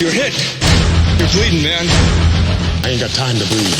You're hit. You're bleeding, man. I ain't got time to bleed.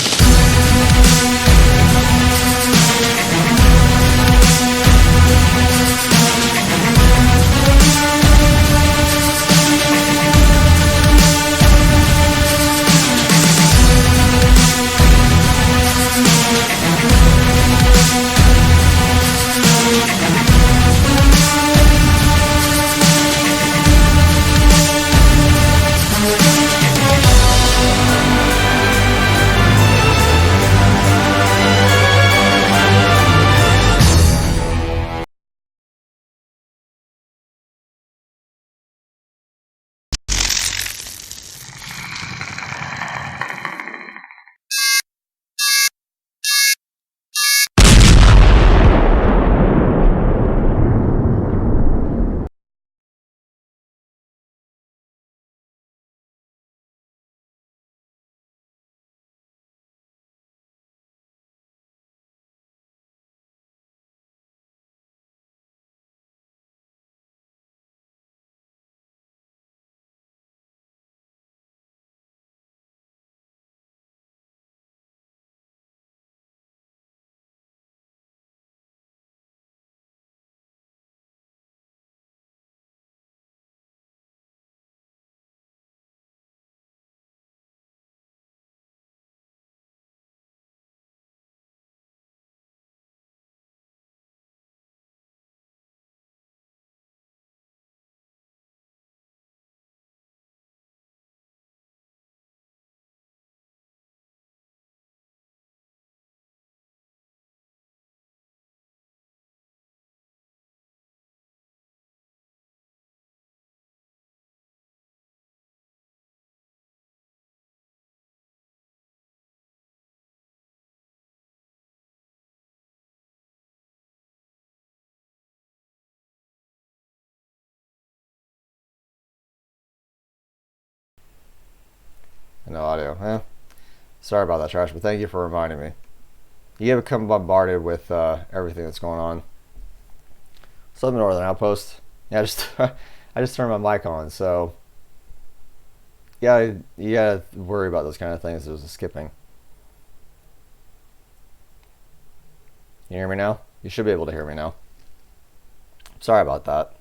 No audio. Sorry about that, Trash, but thank you for reminding me. You have become bombarded with everything that's going on. Southern Northern Outpost. Yeah, I just turned my mic on, so yeah, you gotta worry about those kind of things. There's a skipping. You hear me now? You should be able to hear me now. Sorry about that.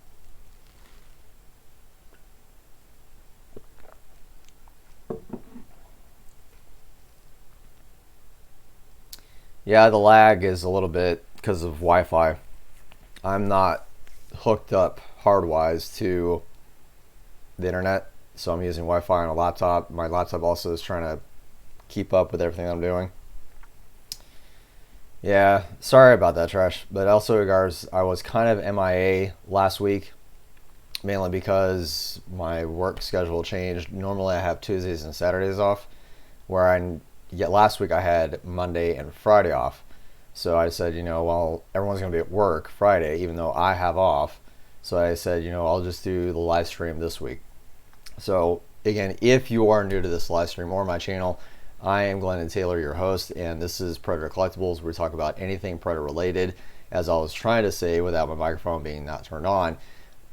Yeah, the lag is a little bit because of Wi-Fi. I'm not hooked up hardwise to the internet, so I'm using Wi-Fi on a laptop. My laptop also is trying to keep up with everything I'm doing. Yeah, sorry about that, Trash. But also regards, I was kind of MIA last week, mainly because my work schedule changed. Normally I have Tuesdays and Saturdays off, last week I had Monday and Friday off. So I said, well, everyone's going to be at work Friday, even though I have off. So I said, I'll just do the live stream this week. So again, if you are new to this live stream or my channel, I am Glenn Taylor, your host, and this is Predator Collectibles, where we talk about anything Predator related. As I was trying to say without my microphone being not turned on,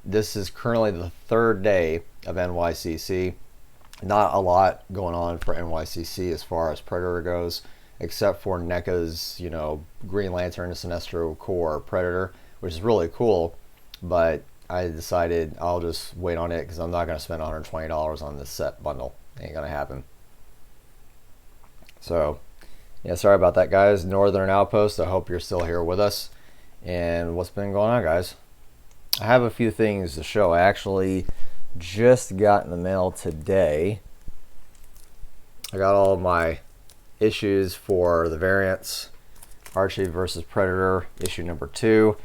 this is currently the third day of NYCC. Not a lot going on for NYCC as far as Predator goes, except for NECA's, Green Lantern, Sinestro, Corp, Predator, which is really cool. But I decided I'll just wait on it because I'm not going to spend $120 on this set bundle. Ain't going to happen. So, yeah, sorry about that, guys. Northern Outpost, I hope you're still here with us. And what's been going on, guys? I have a few things to show. I actually just got in the mail today. I got all of my issues for the variants, Archie versus Predator, issue number 2.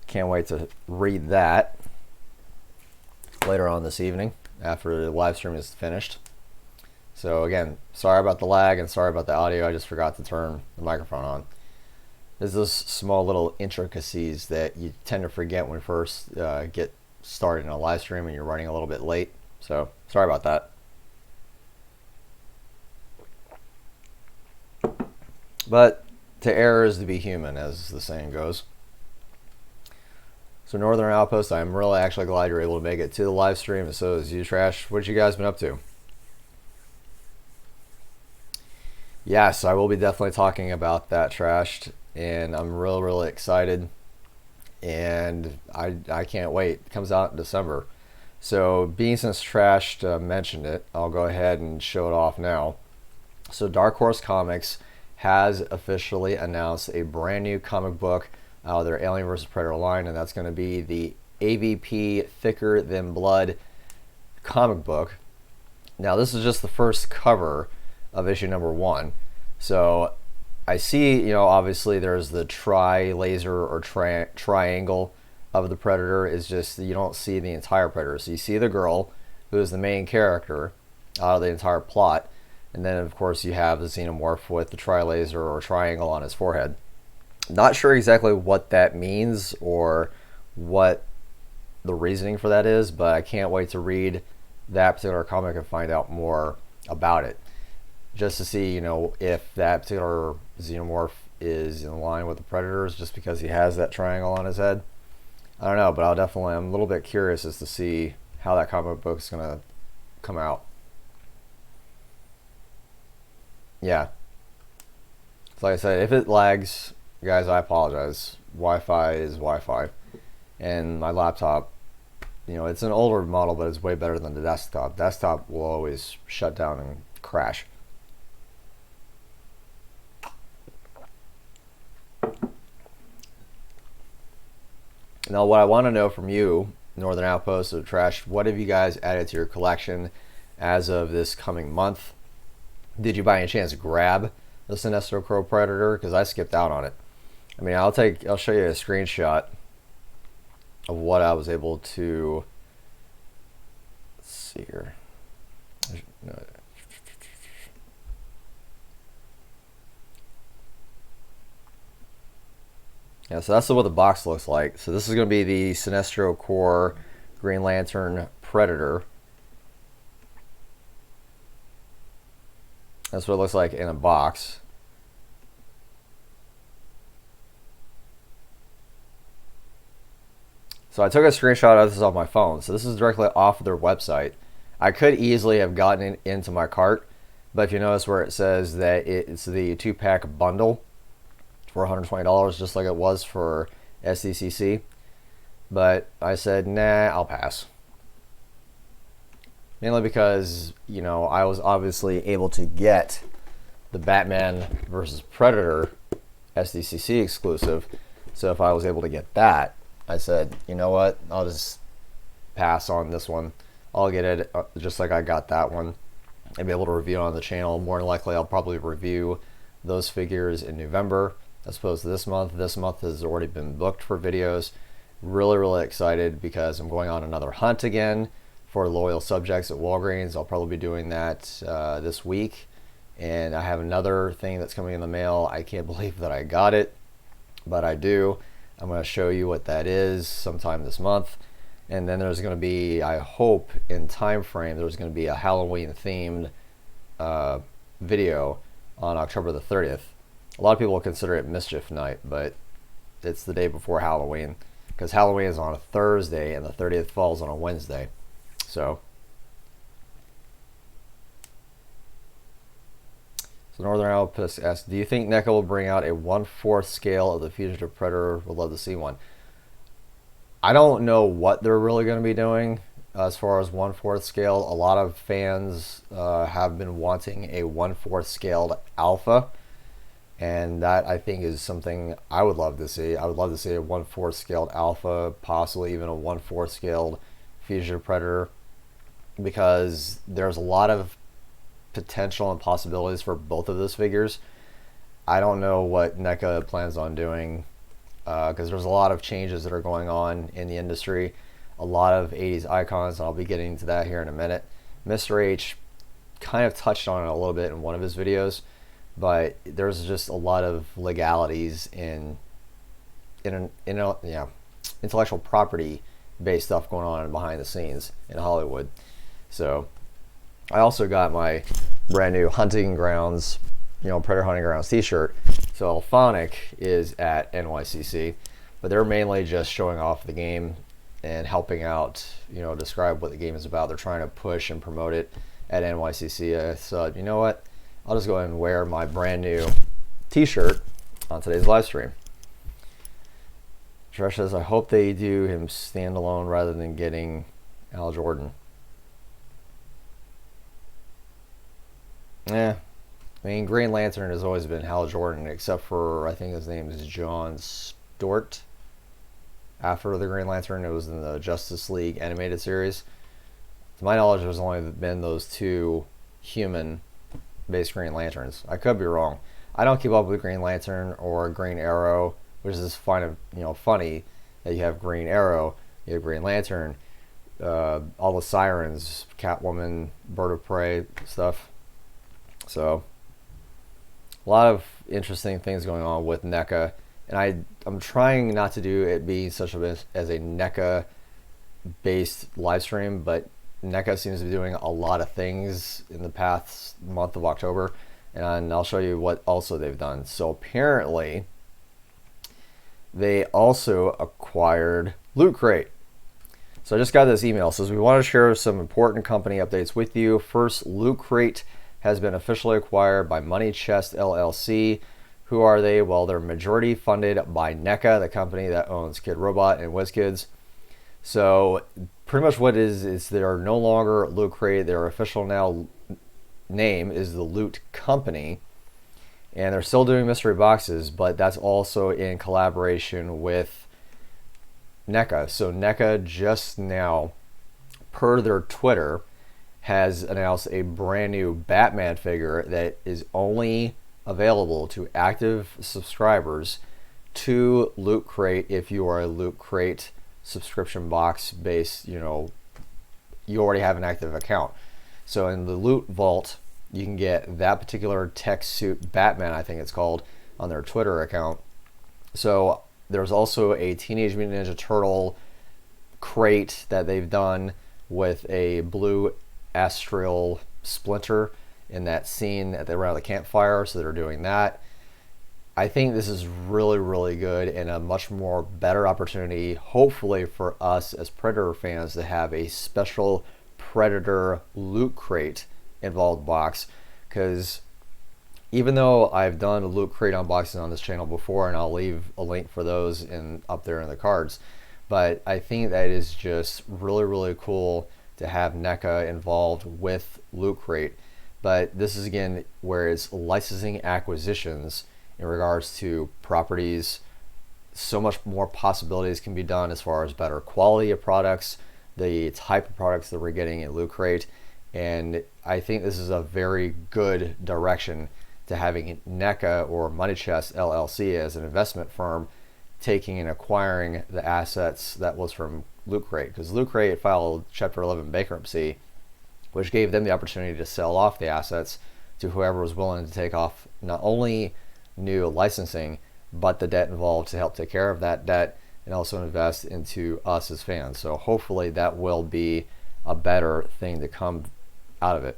Can't wait to read that later on this evening after the live stream is finished. So again, sorry about the lag and sorry about the audio. I just forgot to turn the microphone on. There's those small little intricacies that you tend to forget when you first get started in a live stream and you're running a little bit late. So sorry about that. But to err is to be human, as the saying goes. So Northern Outpost, I'm really actually glad you're able to make it to the live stream, and so is you, Trash. What you guys been up to? Yes, I will be definitely talking about that, Trashed, and I'm really excited, and I can't wait. It comes out in December. So, being since Trashed mentioned it, I'll go ahead and show it off now. So, Dark Horse Comics has officially announced a brand new comic book out of their Alien vs. Predator line, and that's going to be the AVP Thicker Than Blood comic book. Now, this is just the first cover of issue number 1. So, I see, obviously there's the laser or triangle of the Predator. Is just you don't see the entire Predator. So, you see the girl, who is the main character out of the entire plot. And then, of course, you have the xenomorph with the laser or triangle on his forehead. Not sure exactly what that means or what the reasoning for that is, but I can't wait to read that particular comic and find out more about it. Just to see, if that particular xenomorph is in line with the Predators just because he has that triangle on his head. I don't know, but I'm a little bit curious as to see how that comic book is going to come out. Yeah. So like I said, if it lags, guys, I apologize. Wi-Fi is Wi-Fi. And my laptop, it's an older model, but it's way better than the desktop. Desktop will always shut down and crash. Now, what I want to know from you, Northern Outpost or Trash, what have you guys added to your collection as of this coming month? Did you by any chance grab the Sinestro Crow Predator? Because I skipped out on it. I mean, I'll show you a screenshot of what I was able to. Let's see here. Yeah, so that's what the box looks like. So this is going to be the Sinestro Corp Green Lantern Predator. That's what it looks like in a box. So I took a screenshot of this off my phone. So this is directly off of their website. I could easily have gotten it into my cart, but if you notice where it says that it's the 2-pack bundle for $120, just like it was for SDCC. But I said, nah, I'll pass. Mainly because, I was obviously able to get the Batman vs. Predator SDCC exclusive. So if I was able to get that, I said, you know what, I'll just pass on this one. I'll get it just like I got that one and be able to review it on the channel. More than likely, I'll probably review those figures in November as opposed to this month. This month has already been booked for videos. Really excited because I'm going on another hunt again for loyal subjects at Walgreens. I'll probably be doing that this week. And I have another thing that's coming in the mail. I can't believe that I got it, but I do. I'm going to show you what that is sometime this month. And then there's going to be, I hope in time frame, there's going to be a Halloween themed video on October the 30th. A lot of people consider it Mischief Night, but it's the day before Halloween because Halloween is on a Thursday and the 30th falls on a Wednesday. So Northern Outpost asks, do you think NECA will bring out a 1/4 scale of the Fugitive Predator? Would love to see one. I don't know what they're really going to be doing as far as 1/4 scale. A lot of fans have been wanting a 1/4 scaled alpha, and that I think is something I would love to see. I would love to see a 1/4 scaled alpha, possibly even a 1/4 scaled Fugitive Predator, because there's a lot of potential and possibilities for both of those figures. I don't know what NECA plans on doing because there's a lot of changes that are going on in the industry. A lot of 80s icons, and I'll be getting to that here in a minute. Mr. H kind of touched on it a little bit in one of his videos, but there's just a lot of legalities in intellectual property based stuff going on behind the scenes in Hollywood. So I also got my brand new Hunting Grounds, Predator Hunting Grounds t-shirt. So Alphonic is at NYCC, but they're mainly just showing off the game and helping out, describe what the game is about. They're trying to push and promote it at NYCC. So you know what? I'll just go ahead and wear my brand new t-shirt on today's live stream. Trish says, I hope they do him standalone rather than getting Al Jordan. Yeah. I mean, Green Lantern has always been Hal Jordan, except for, I think his name is John Stewart. After the Green Lantern, it was in the Justice League animated series. To my knowledge, there's only been those two human-based Green Lanterns. I could be wrong. I don't keep up with Green Lantern or Green Arrow, which is kind of funny that you have Green Arrow, you have Green Lantern, all the Sirens, Catwoman, Bird of Prey stuff. So a lot of interesting things going on with NECA, and I'm trying not to do it being such as a NECA based live stream, but NECA seems to be doing a lot of things in the past month of October, and I'll show you what also they've done. So apparently they also acquired Loot Crate. So I just got this email. It says, we want to share some important company updates with you. First, Loot Crate has been officially acquired by Money Chest LLC. Who are they? Well, they're majority funded by NECA, the company that owns Kid Robot and WizKids. So pretty much what it is they're no longer Loot Crate. Their official now name is the Loot Company. And they're still doing mystery boxes, but that's also in collaboration with NECA. So NECA just now, per their Twitter, has announced a brand new Batman figure that is only available to active subscribers to Loot Crate. If you are a Loot Crate subscription box based, you already have an active account. So in the Loot Vault, you can get that particular tech suit Batman, I think it's called, on their Twitter account. So there's also a Teenage Mutant Ninja Turtle crate that they've done with a blue astral splinter in that scene at around the campfire. So they're doing that. I think this is really, really good and a much more better opportunity, hopefully, for us as Predator fans to have a special Predator Loot Crate involved box, because even though I've done a Loot Crate unboxing on this channel before, and I'll leave a link for those up there in the cards, but I think that is just really, really cool to have NECA involved with Loot Crate. But this is again where it's licensing acquisitions in regards to properties. So much more possibilities can be done as far as better quality of products, the type of products that we're getting in Loot Crate. And I think this is a very good direction to having NECA or Money Chest LLC as an investment firm taking and acquiring the assets that was from Loot Crate, because Loot Crate filed Chapter 11 bankruptcy, which gave them the opportunity to sell off the assets to whoever was willing to take off not only new licensing, but the debt involved to help take care of that debt and also invest into us as fans. So hopefully that will be a better thing to come out of it.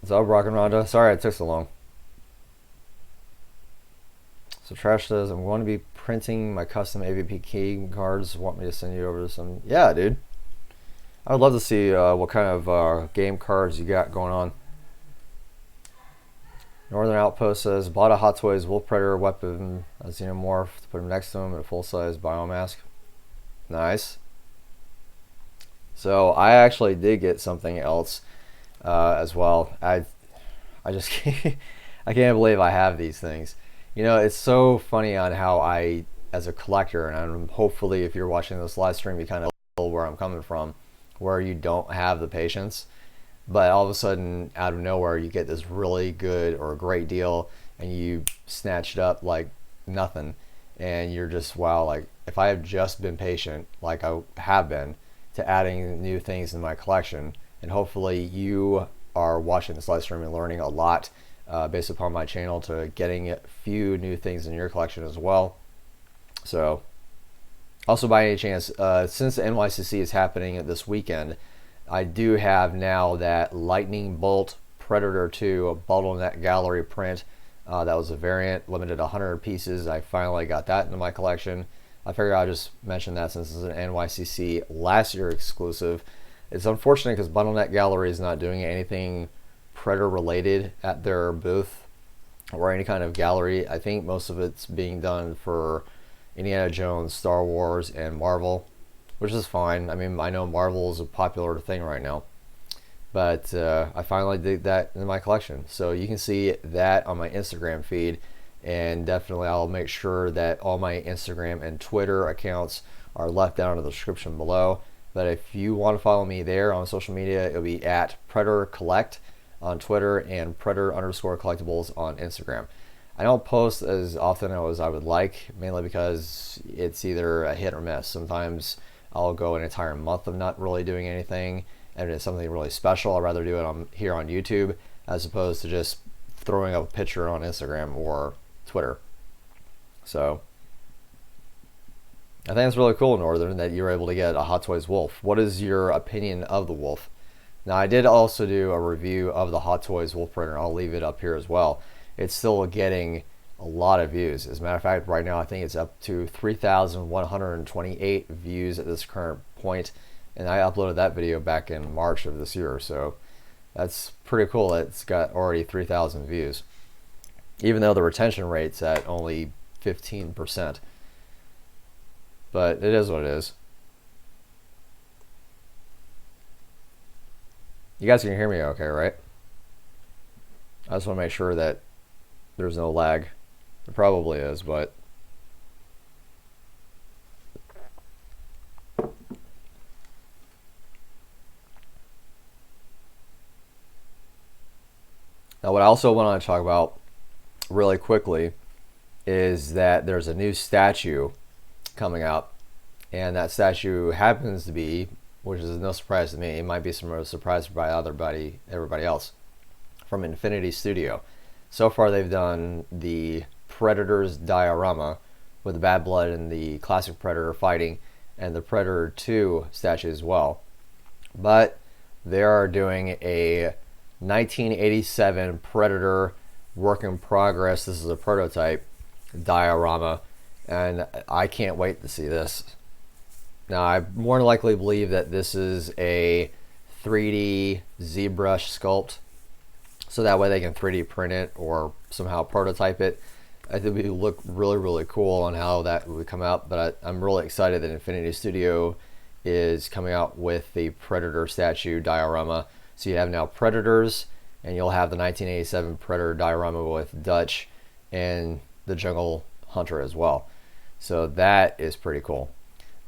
What's up, Rock and Ronda? Sorry it took so long. So Trash says, I'm going to be printing my custom AVP key cards. Want me to send you over some? Yeah, dude. I would love to see what kind of game cards you got going on. Northern Outpost says, bought a Hot Toys Wolf Predator weapon, a Xenomorph, to put him next to him in a full-size biomask. Nice. So I actually did get something else as well. I just can't, I can't believe I have these things. It's so funny on how I, as a collector, and hopefully if you're watching this live stream, you kind of know where I'm coming from, where you don't have the patience, but all of a sudden, out of nowhere, you get this really good or great deal, and you snatch it up like nothing, and you're just, wow, like, if I have just been patient, like I have been, to adding new things in my collection, and hopefully you are watching this live stream and learning a lot based upon my channel, to getting a few new things in your collection as well. So also, by any chance, since the NYCC is happening this weekend, I do have now that Lightning Bolt Predator 2 bottleneck gallery print. That was a variant, limited 100 pieces. I finally got that into my collection. I figured I'll just mention that since it's an NYCC last year exclusive. It's unfortunate because Bottleneck Gallery is not doing anything Predator related at their booth or any kind of gallery. I think most of it's being done for Indiana Jones, Star Wars, and Marvel, which is fine. I mean, I know Marvel is a popular thing right now, but I finally did that in my collection. So you can see that on my Instagram feed, and definitely I'll make sure that all my Instagram and Twitter accounts are left down in the description below. But if you want to follow me there on social media, it'll be at Predator Collect on Twitter and Predator_collectibles on Instagram. I don't post as often as I would like, mainly because it's either a hit or miss. Sometimes I'll go an entire month of not really doing anything, and if it's something really special, I'd rather do it here on YouTube as opposed to just throwing up a picture on Instagram or Twitter. So I think it's really cool, Northern, that you're able to get a Hot Toys Wolf. What is your opinion of the Wolf? Now, I did also do a review of the Hot Toys Wolf printer. I'll leave it up here as well. It's still getting a lot of views. As a matter of fact, right now I think it's up to 3,128 views at this current point, and I uploaded that video back in March of this year, so that's pretty cool. It's got already 3,000 views, even though the retention rate's at only 15%. But it is what it is. You guys can hear me okay, right? I just want to make sure that there's no lag. There probably is, but now what I also want to talk about really quickly is that there's a new statue coming out, and that statue happens to be, which is no surprise to me, it might be some surprise by everybody else, from Infinity Studio. So far they've done the Predator's diorama with the Bad Blood and the classic Predator fighting, and the Predator 2 statue as well. But they are doing a 1987 Predator work in progress. This is a prototype diorama, and I can't wait to see this. Now, I more than likely believe that this is a 3D ZBrush sculpt, so that way they can 3D print it or somehow prototype it. I think it would look really, really cool on how that would come out, but I'm really excited that Infinity Studio is coming out with the Predator statue diorama. So you have now Predators, and you'll have the 1987 Predator diorama with Dutch and the Jungle Hunter as well. So that is pretty cool.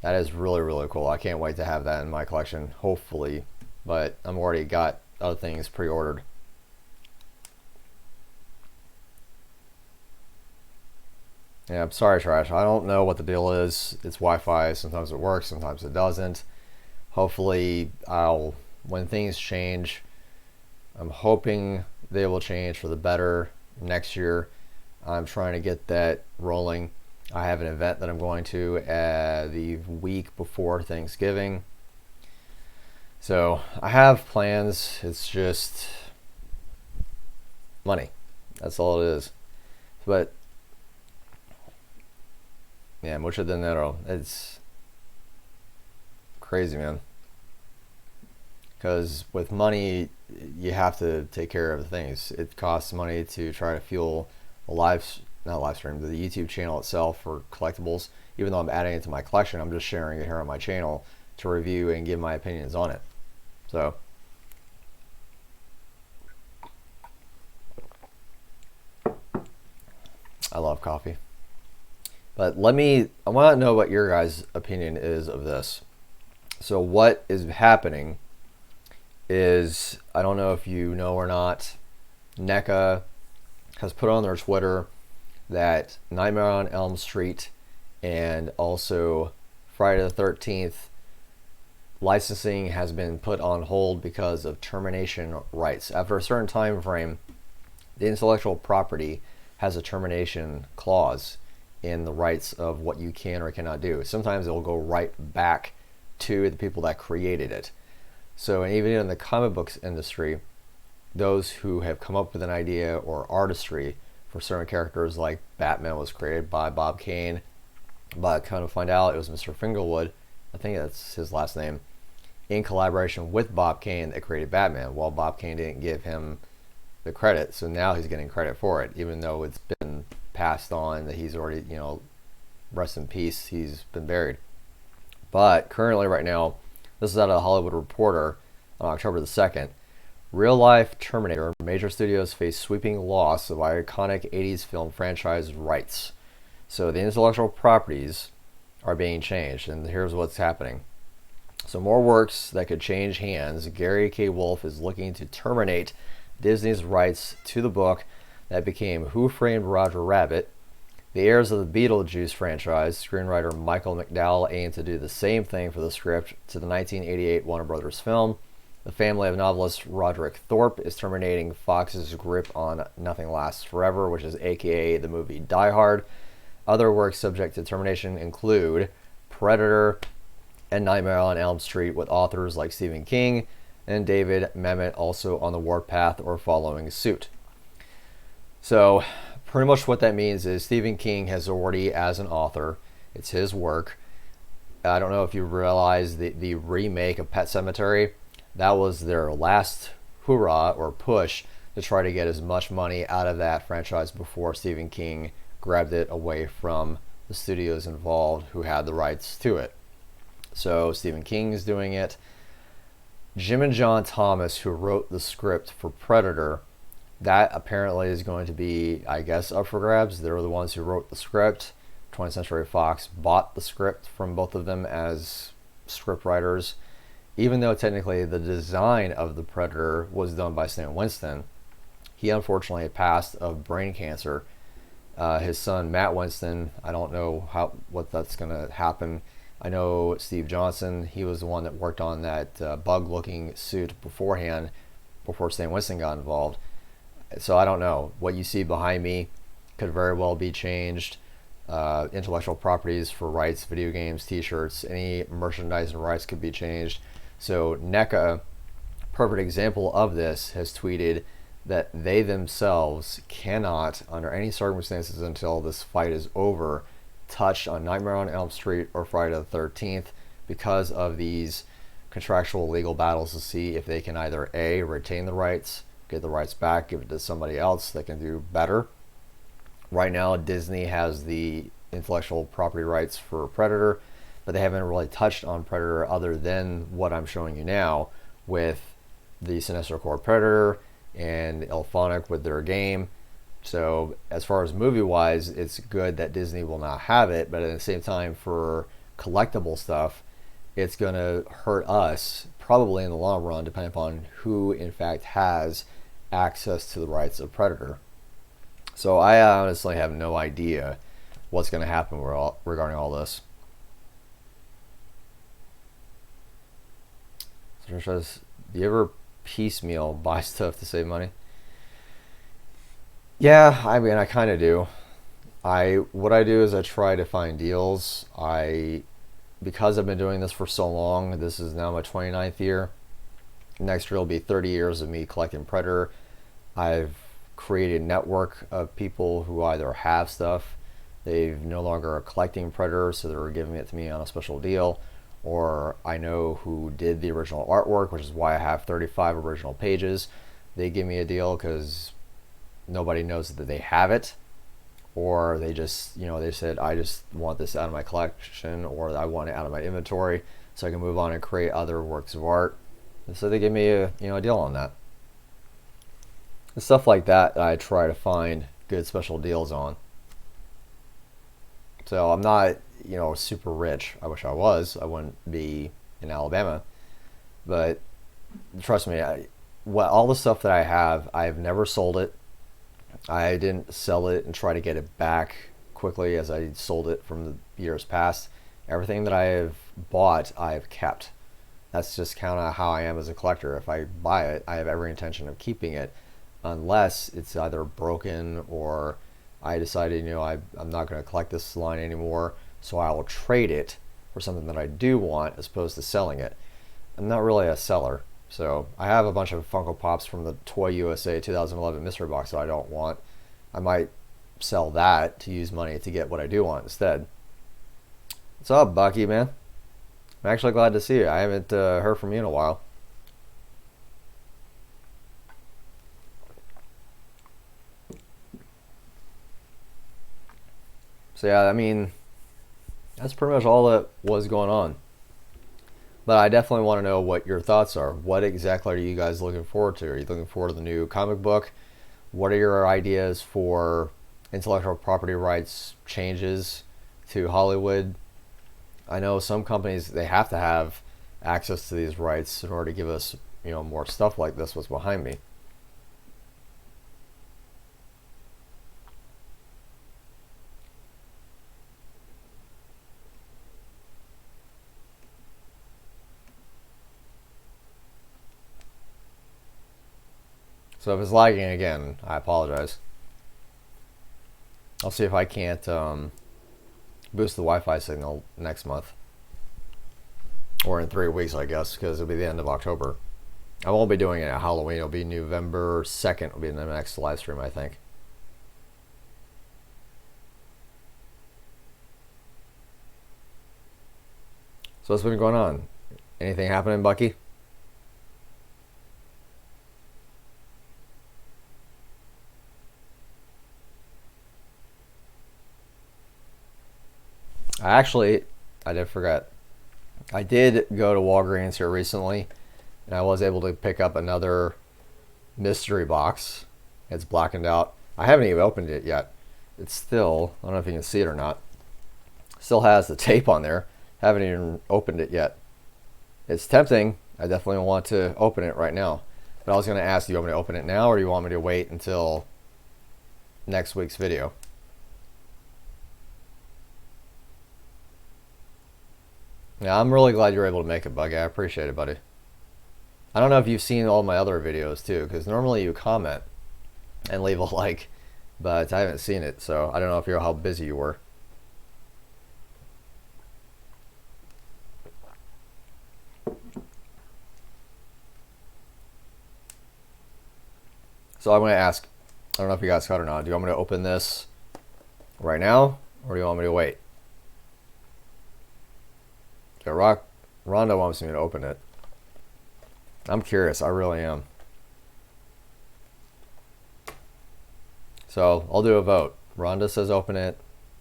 That is really, really cool. I can't wait to have that in my collection, hopefully, but I'm already got other things pre-ordered. Yeah, I'm sorry, Trash. I don't know what the deal is. It's Wi-Fi. Sometimes it works, sometimes it doesn't. Hopefully, when things change, I'm hoping they will change for the better next year. I'm trying to get that rolling. I have an event that I'm going to the week before Thanksgiving. So I have plans. It's just money. That's all it is. But yeah, mucho dinero. It's crazy, man. Because with money, you have to take care of things. It costs money to try to fuel a not live stream, the YouTube channel itself for collectibles. Even though I'm adding it to my collection, I'm just sharing it here on my channel to review and give my opinions on it. So I love coffee. But I want to know what your guys' opinion is of this. So what is happening is, I don't know if you know or not, NECA has put on their Twitter that Nightmare on Elm Street and also Friday the 13th licensing has been put on hold because of termination rights. After a certain time frame, the intellectual property has a termination clause in the rights of what you can or cannot do. Sometimes it will go right back to the people that created it. So, and even in the comic books industry, those who have come up with an idea or artistry for certain characters, like Batman was created by Bob Kane, but kind of find out it was Mr. Fingerwood, I think that's his last name, in collaboration with Bob Kane that created Batman. Well, Bob Kane didn't give him the credit, so now he's getting credit for it, even though it's been passed on that he's already, rest in peace, he's been buried. But currently, right now, this is out of the Hollywood Reporter on October the 2nd. Real life Terminator. Major studios face sweeping loss of iconic 80s film franchise rights. So the intellectual properties are being changed, and here's what's happening. So more works that could change hands. Gary K. Wolfe is looking to terminate Disney's rights to the book that became Who Framed Roger Rabbit. The heirs of the Beetlejuice franchise, screenwriter Michael McDowell, aim to do the same thing for the script to the 1988 Warner Brothers film. The family of novelist Roderick Thorpe is terminating Fox's grip on Nothing Lasts Forever, which is aka the movie Die Hard. Other works subject to termination include Predator and Nightmare on Elm Street, with authors like Stephen King and David Mamet also on the warpath or following suit. So pretty much what that means is Stephen King has already, as an author, it's his work. I don't know if you realize the remake of Pet Sematary, that was their last hurrah or push to try to get as much money out of that franchise before Stephen King grabbed it away from the studios involved who had the rights to it. So Stephen King is doing it. Jim and John Thomas, who wrote the script for Predator, that apparently is going to be, I guess, up for grabs. They're the ones who wrote the script. 20th Century Fox bought the script from both of them as script writers. Even though technically the design of the Predator was done by Stan Winston, he unfortunately passed of brain cancer. His son, Matt Winston, I don't know what that's going to happen. I know Steve Johnson, he was the one that worked on that bug-looking suit beforehand, before Stan Winston got involved. So I don't know. What you see behind me could very well be changed. Intellectual properties for rights, video games, t-shirts, any merchandise and rights could be changed. So NECA, perfect example of this, has tweeted that they themselves cannot, under any circumstances until this fight is over, touch on Nightmare on Elm Street or Friday the 13th because of these contractual legal battles to see if they can either A, retain the rights, get the rights back, give it to somebody else that can do better. Right now, Disney has the intellectual property rights for Predator, but they haven't really touched on Predator other than what I'm showing you now with the Sinestro Corp Predator and Elphonic with their game. So as far as movie-wise, it's good that Disney will not have it, but at the same time, for collectible stuff, it's going to hurt us probably in the long run, depending upon who in fact has access to the rights of Predator. So I honestly have no idea what's going to happen regarding all this. So it says, do you ever piecemeal buy stuff to save money? Yeah, I mean, I kind of do. What I do is I try to find deals. Because I've been doing this for so long, this is now my 29th year. Next year will be 30 years of me collecting Predator. I've created a network of people who either have stuff, they've no longer are collecting Predator, so they're giving it to me on a special deal, or I know who did the original artwork, which is why I have 35 original pages. They give me a deal because nobody knows that they have it, or they just, they said, I just want this out of my collection, or I want it out of my inventory so I can move on and create other works of art. And so they give me a deal on that. And stuff like that I try to find good special deals on. So I'm not, super rich. I wish I was. I wouldn't be in Alabama. But trust me, all the stuff that I have, I've never sold it. I didn't sell it and try to get it back quickly as I sold it from the years past. Everything that I have bought, I've kept. That's just kind of how I am as a collector. If I buy it, I have every intention of keeping it, unless it's either broken or I decided, I'm not going to collect this line anymore, so I will trade it for something that I do want as opposed to selling it. I'm not really a seller. So I have a bunch of Funko Pops from the Toy USA 2011 mystery box that I don't want. I might sell that to use money to get what I do want instead. What's up, Bucky, man? I'm actually glad to see you. I haven't heard from you in a while. So yeah, I mean, that's pretty much all that was going on. But I definitely want to know what your thoughts are. What exactly are you guys looking forward to? Are you looking forward to the new comic book? What are your ideas for intellectual property rights changes to Hollywood? I know some companies, they have to have access to these rights in order to give us, more stuff like this. What's behind me? So if it's lagging again, I apologize. I'll see if I can't boost the Wi-Fi signal next month. Or in 3 weeks, I guess, because it'll be the end of October. I won't be doing it at Halloween. It'll be November 2nd. Will be the next live stream, I think. So what's been going on? Anything happening, Bucky? I did forget. I did go to Walgreens here recently, and I was able to pick up another mystery box. It's blackened out. I haven't even opened it yet. It's still, I don't know if you can see it or not, still has the tape on there. Haven't even opened it yet. It's tempting. I definitely want to open it right now. But I was going to ask, do you want me to open it now, or do you want me to wait until next week's video? Yeah, I'm really glad you're able to make it, Buggy. I appreciate it, buddy. I don't know if you've seen all my other videos too, because normally you comment and leave a like, but I haven't seen it, so I don't know if you're how busy you were. So I'm going to ask, I don't know if you guys caught or not, do you want me to open this right now, or do you want me to wait? Yeah, Rhonda wants me to open it. I'm curious, I really am. So I'll do a vote. Rhonda says open it.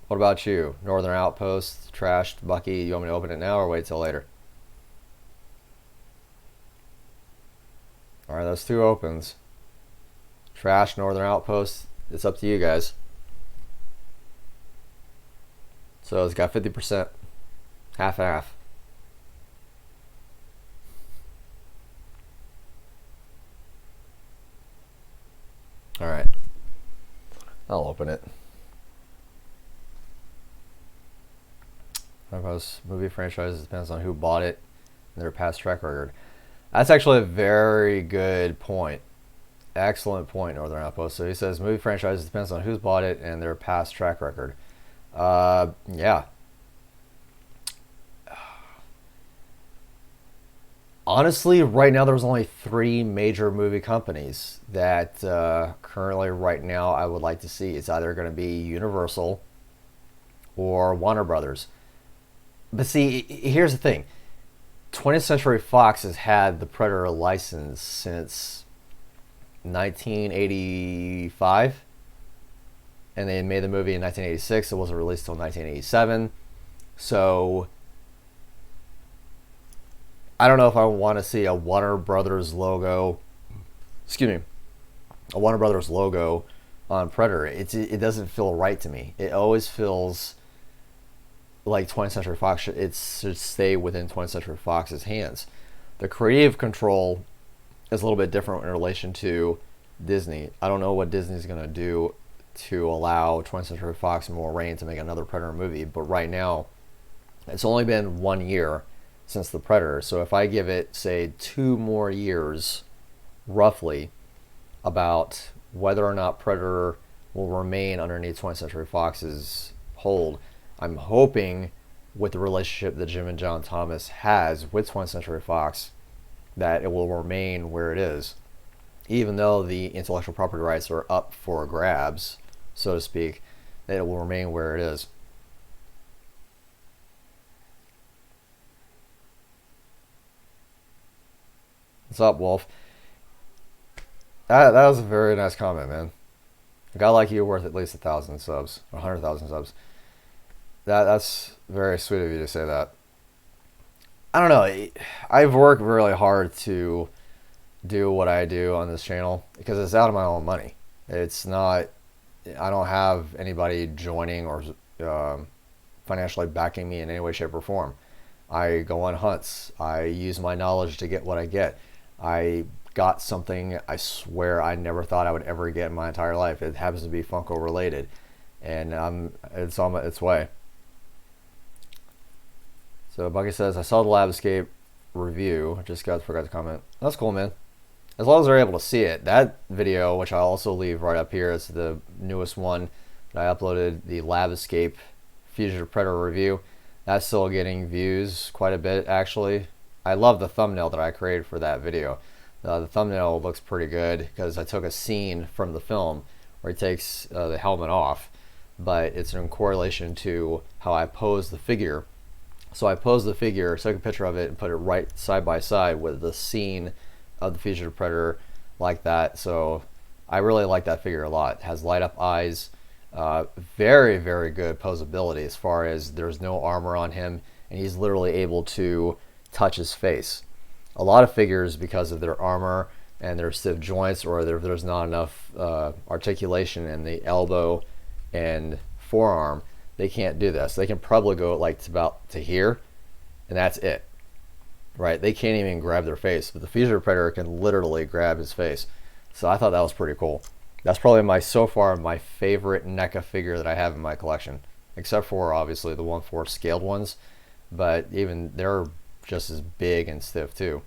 What about you? Northern Outpost, Trashed, Bucky, you want me to open it now or wait till later? Alright, that's 2 opens. Trash, Northern Outpost, it's up to you guys. So it's got 50%. Half-half. Alright. I'll open it. Movie franchises depends on who bought it and their past track record. That's actually a very good point. Excellent point, Northern Outpost. So he says movie franchises depends on who's bought it and their past track record. Yeah. Honestly, right now there's only 3 major movie companies that currently right now I would like to see. It's either going to be Universal or Warner Brothers. But see, here's the thing. 20th Century Fox has had the Predator license since 1985. And they made the movie in 1986. It wasn't released until 1987. So I don't know if I want to see a Warner Brothers logo. Excuse me. A Warner Brothers logo on Predator. It doesn't feel right to me. It always feels like 20th Century Fox should stay within 20th Century Fox's hands. The creative control is a little bit different in relation to Disney. I don't know what Disney's going to do to allow 20th Century Fox more reign to make another Predator movie, but right now it's only been 1 year since the Predator. So if I give it, say, 2 more years, roughly, about whether or not Predator will remain underneath 20th Century Fox's hold, I'm hoping with the relationship that Jim and John Thomas has with 20th Century Fox that it will remain where it is. Even though the intellectual property rights are up for grabs, so to speak, that it will remain where it is. What's up, Wolf? That was a very nice comment, man. A guy like you worth at least 1,000 subs, 100,000 subs. That's very sweet of you to say that. I don't know. I've worked really hard to do what I do on this channel because it's out of my own money. It's not. I don't have anybody joining or financially backing me in any way, shape, or form. I go on hunts. I use my knowledge to get what I get. I got something I swear I never thought I would ever get in my entire life. It happens to be Funko related, and it's on its way. So Bucky says, I saw the Lab Escape review. Just forgot to comment. That's cool, man. As long as they're able to see it. That video, which I'll also leave right up here, is the newest one that I uploaded, the Lab Escape Fugitive Predator review. That's still getting views quite a bit, actually. I love the thumbnail that I created for that video. The thumbnail looks pretty good because I took a scene from the film where he takes the helmet off, but it's in correlation to how I posed the figure. So I posed the figure, took a picture of it, and put it right side by side with the scene of the Fugitive Predator like that. So I really like that figure a lot. It has light up eyes, very, very good posability as far as there's no armor on him, and he's literally able to touch his face. A lot of figures, because of their armor and their stiff joints, or there's not enough articulation in the elbow and forearm, they can't do this. They can probably go like about to here, and that's it. Right? They can't even grab their face, but the Fugitive Predator can literally grab his face. So I thought that was pretty cool. That's probably so far my favorite NECA figure that I have in my collection, except for obviously the 1/4 scaled ones, but even they're just as big and stiff too.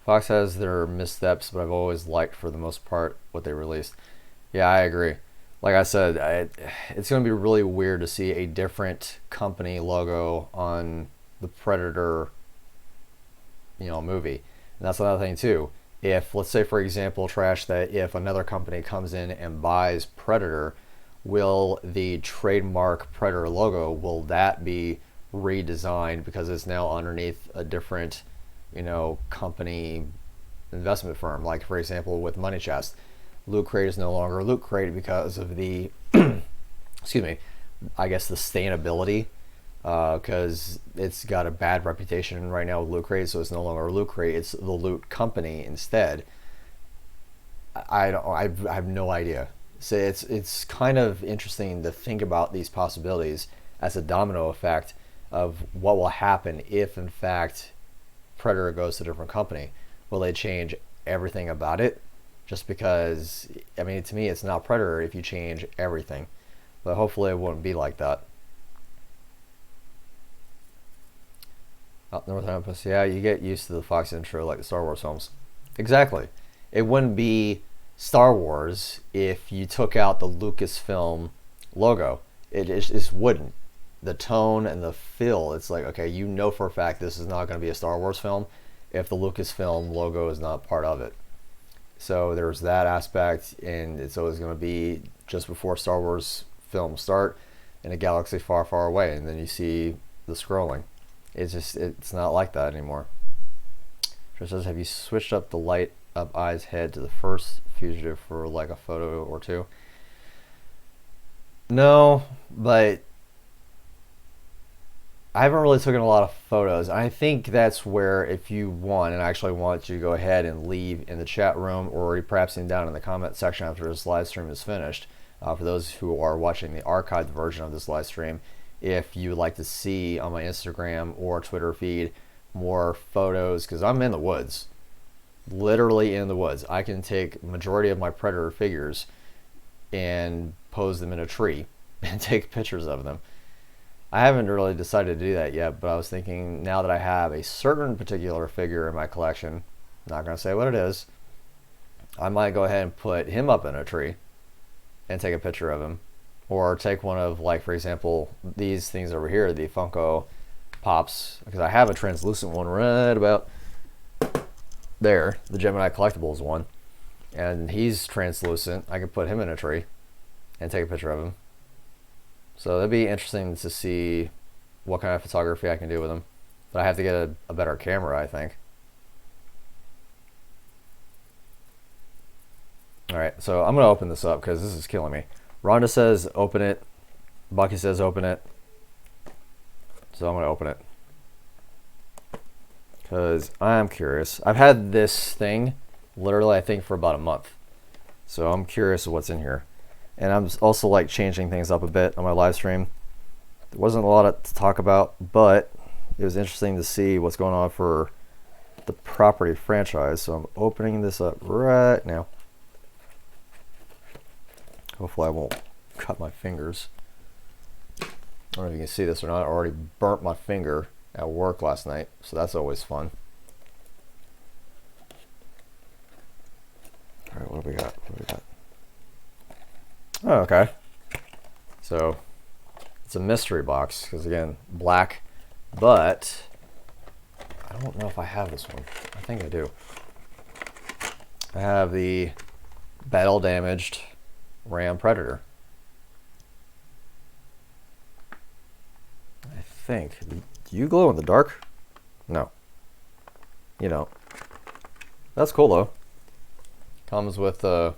Fox has their missteps, but I've always liked for the most part what they released. Yeah, I agree. Like I said, it's going to be really weird to see a different company logo on the Predator, movie. And that's another thing too. If, let's say for example, Trash, that if another company comes in and buys Predator, will the trademark Predator logo, will that be redesigned because it's now underneath a different, company investment firm? Like for example with Money Chest, Loot Crate is no longer Loot Crate because of the excuse me, I guess the sustainability, because it's got a bad reputation right now with Loot Crate, so it's no longer Loot Crate, it's the Loot Company instead. I have no idea. So it's kind of interesting to think about these possibilities as a domino effect of what will happen if in fact Predator goes to a different company. Will they change everything about it? Just because, I mean, to me, it's not Predator if you change everything. But hopefully it won't be like that. Oh, North Olympus, yeah, you get used to the Fox intro like the Star Wars films. Exactly. It wouldn't be Star Wars if you took out the Lucasfilm logo. It just wouldn't. The tone and the feel, it's like, okay, for a fact this is not going to be a Star Wars film if the Lucasfilm logo is not part of it. So there's that aspect, and it's always going to be just before Star Wars films start in a galaxy far, far away, and then you see the scrolling. It's not like that anymore. Just says, have you switched up the light up eyes head to the first Fugitive for like a photo or two? No, but I haven't really taken a lot of photos. I think that's where, if you want, and I actually want you to go ahead and leave in the chat room or perhaps even down in the comment section after this live stream is finished, for those who are watching the archived version of this live stream, if you would like to see on my Instagram or Twitter feed more photos, because I'm in the woods, literally in the woods. I can take majority of my Predator figures and pose them in a tree and take pictures of them. I haven't really decided to do that yet, but I was thinking now that I have a certain particular figure in my collection, I'm not going to say what it is, I might go ahead and put him up in a tree and take a picture of him. Or take one of, like, for example, these things over here, the Funko Pops, because I have a translucent one right about there, the Gemini Collectibles one, and he's translucent. I could put him in a tree and take a picture of him. So that'd be interesting to see what kind of photography I can do with him. But I have to get a better camera, I think. Alright, so I'm going to open this up because this is killing me. Rhonda says open it. Bucky says open it. So I'm going to open it. Because I'm curious. I've had this thing literally, I think, for about a month. So I'm curious of what's in here. And I'm also like changing things up a bit on my live stream. There wasn't a lot to talk about, but it was interesting to see what's going on for the property franchise. So I'm opening this up right now. Hopefully I won't cut my fingers. I don't know if you can see this or not. I already burnt my finger at work last night, so that's always fun. All right, what do we got? What do we got? Oh, okay. So it's a mystery box because again, black, but I don't know if I have this one. I think I do. I have the battle damaged Ram Predator. I think. Do you glow in the dark? No. You don't. That's cool though. Comes with a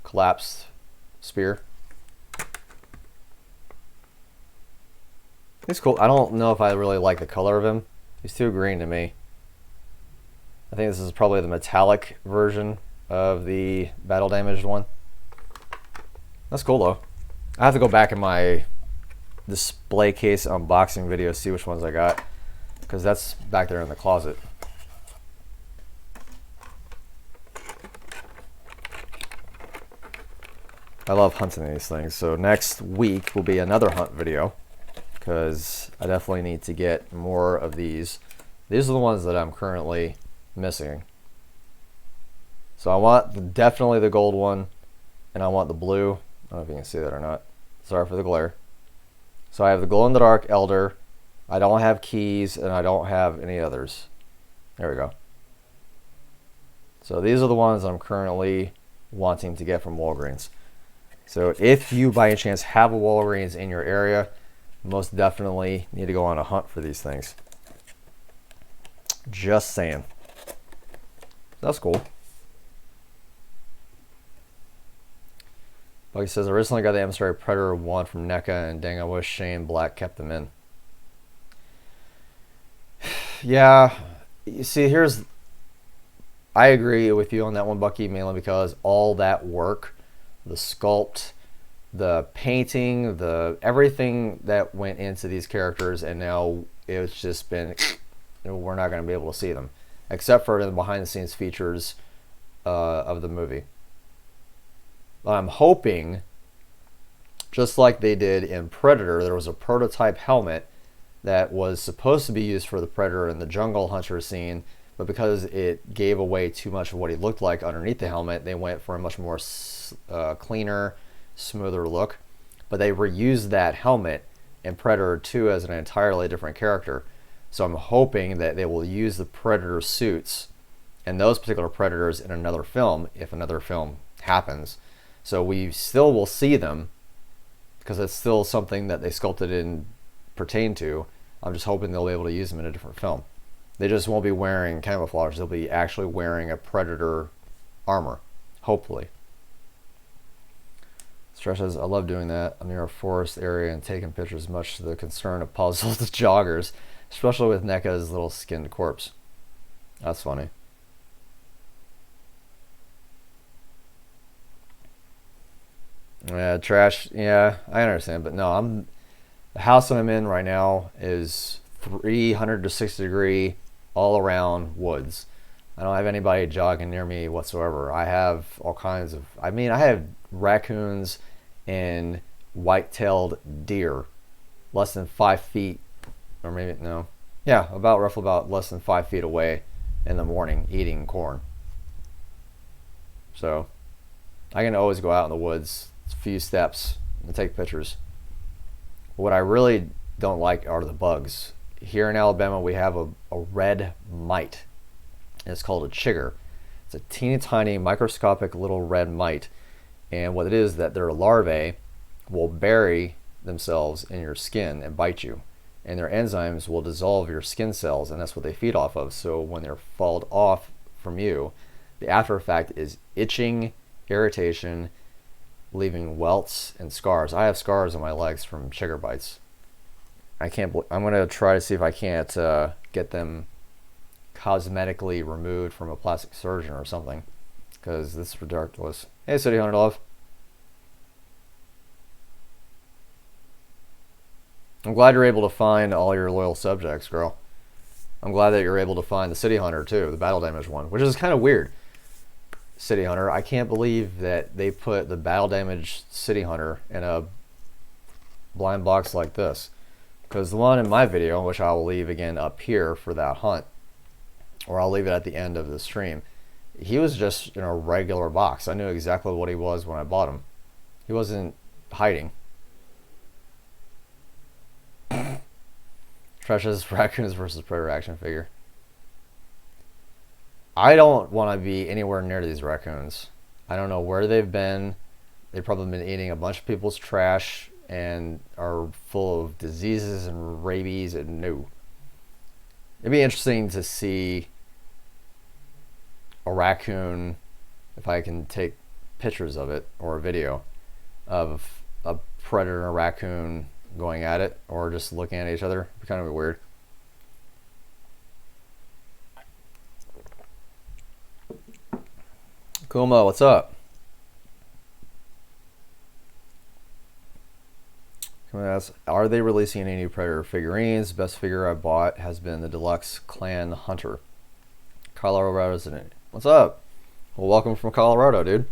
collapsed spear. He's cool. I don't know if I really like the color of him. He's too green to me. I think this is probably the metallic version of the battle damaged one. That's cool though. I have to go back in my display case unboxing video, see which ones I got, because that's back there in the closet. I love hunting these things. So next week will be another hunt video because I definitely need to get more of these. These are the ones that I'm currently missing. So I want definitely the gold one, and I want the blue. I don't know if you can see that or not. Sorry for the glare. So I have the glow-in-the-dark Elder. I don't have keys, and I don't have any others. There we go. So these are the ones I'm currently wanting to get from Walgreens. So if you by any chance have a Walgreens in your area, most definitely need to go on a hunt for these things. Just saying. That's cool. Bucky says, I recently got the Emissary Predator 1 from NECA, and dang, I wish Shane Black kept them in. Yeah, you see, I agree with you on that one, Bucky, mainly because all that work, the sculpt, the painting, everything that went into these characters, and now it's just been, we're not going to be able to see them, except for the behind-the-scenes features of the movie. I'm hoping, just like they did in Predator, there was a prototype helmet that was supposed to be used for the Predator in the jungle hunter scene, but because it gave away too much of what he looked like underneath the helmet, they went for a much more cleaner, smoother look. But they reused that helmet in Predator 2 as an entirely different character. So I'm hoping that they will use the Predator suits and those particular Predators in another film, if another film happens. So we still will see them, because it's still something that they sculpted and pertain to. I'm just hoping they'll be able to use them in a different film. They just won't be wearing camouflage. They'll be actually wearing a Predator armor, hopefully. Stretch says, I love doing that. I'm near a forest area and taking pictures, much to the concern of puzzled joggers, especially with NECA's little skinned corpse. That's funny. Yeah, trash. Yeah, I understand, but no, the house that I'm in right now is 360 degree all around woods. I don't have anybody jogging near me whatsoever. I have all kinds of, I have raccoons and white-tailed deer less than 5 feet, or maybe, no. Yeah, roughly about less than 5 feet away in the morning eating corn. So I can always go out in the woods, a few steps, and take pictures. What I really don't like are the bugs. Here in Alabama, we have a red mite. It's called a chigger. It's a teeny tiny microscopic little red mite. And what it is that their larvae will bury themselves in your skin and bite you. and their enzymes will dissolve your skin cells, and that's what they feed off of. So when they're falled off from you, the after effect is itching, irritation, leaving welts and scars. I have scars on my legs from sugar bites. I'm gonna try to see if I can't get them cosmetically removed from a plastic surgeon or something, because this is ridiculous. Hey, City Hunter Love. I'm glad you're able to find all your loyal subjects, girl. I'm glad that you're able to find the City Hunter too, the battle damage one, which is kind of weird. City Hunter, I can't believe that they put the battle damage City Hunter in a blind box like this. Because the one in my video, which I will leave again up here for that hunt, or I'll leave it at the end of the stream, he was just in a regular box. I knew exactly what he was when I bought him. He wasn't hiding. Tresh's Raccoons versus Predator action figure. I don't want to be anywhere near these raccoons. I don't know where they've been. They've probably been eating a bunch of people's trash and are full of diseases and rabies, and no. It'd be interesting to see a raccoon, if I can take pictures of it or a video of a predator and a raccoon going at it, or just looking at each other. It'd be kind of weird. Kuma, what's up? Kuma asks, are they releasing any new Predator figurines? Best figure I bought has been the Deluxe Clan Hunter. Colorado's in it. What's up? Well, welcome from Colorado, dude.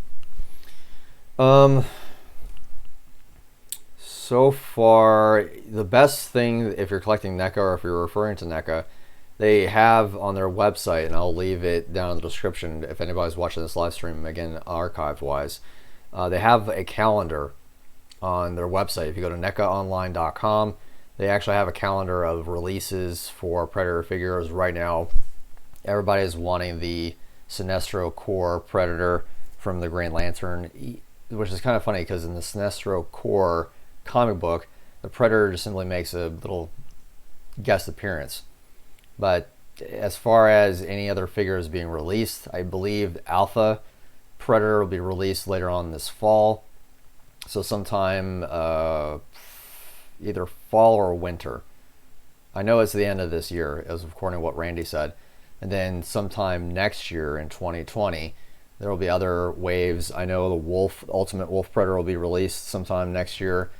So far, the best thing, if you're collecting NECA or if you're referring to NECA, they have on their website, and I'll leave it down in the description if anybody's watching this live stream, again, archive-wise, they have a calendar on their website. If you go to NECAonline.com, they actually have a calendar of releases for Predator figures. Right now, everybody is wanting the Sinestro core Predator from the Green Lantern, which is kind of funny because in the Sinestro core comic book, the Predator just simply makes a little guest appearance. But as far as any other figures being released, I believe Alpha Predator will be released later on this fall. So sometime either fall or winter. I know it's the end of this year, as according to what Randy said. And then sometime next year in 2020, there will be other waves. I know the Ultimate Wolf Predator will be released sometime next year.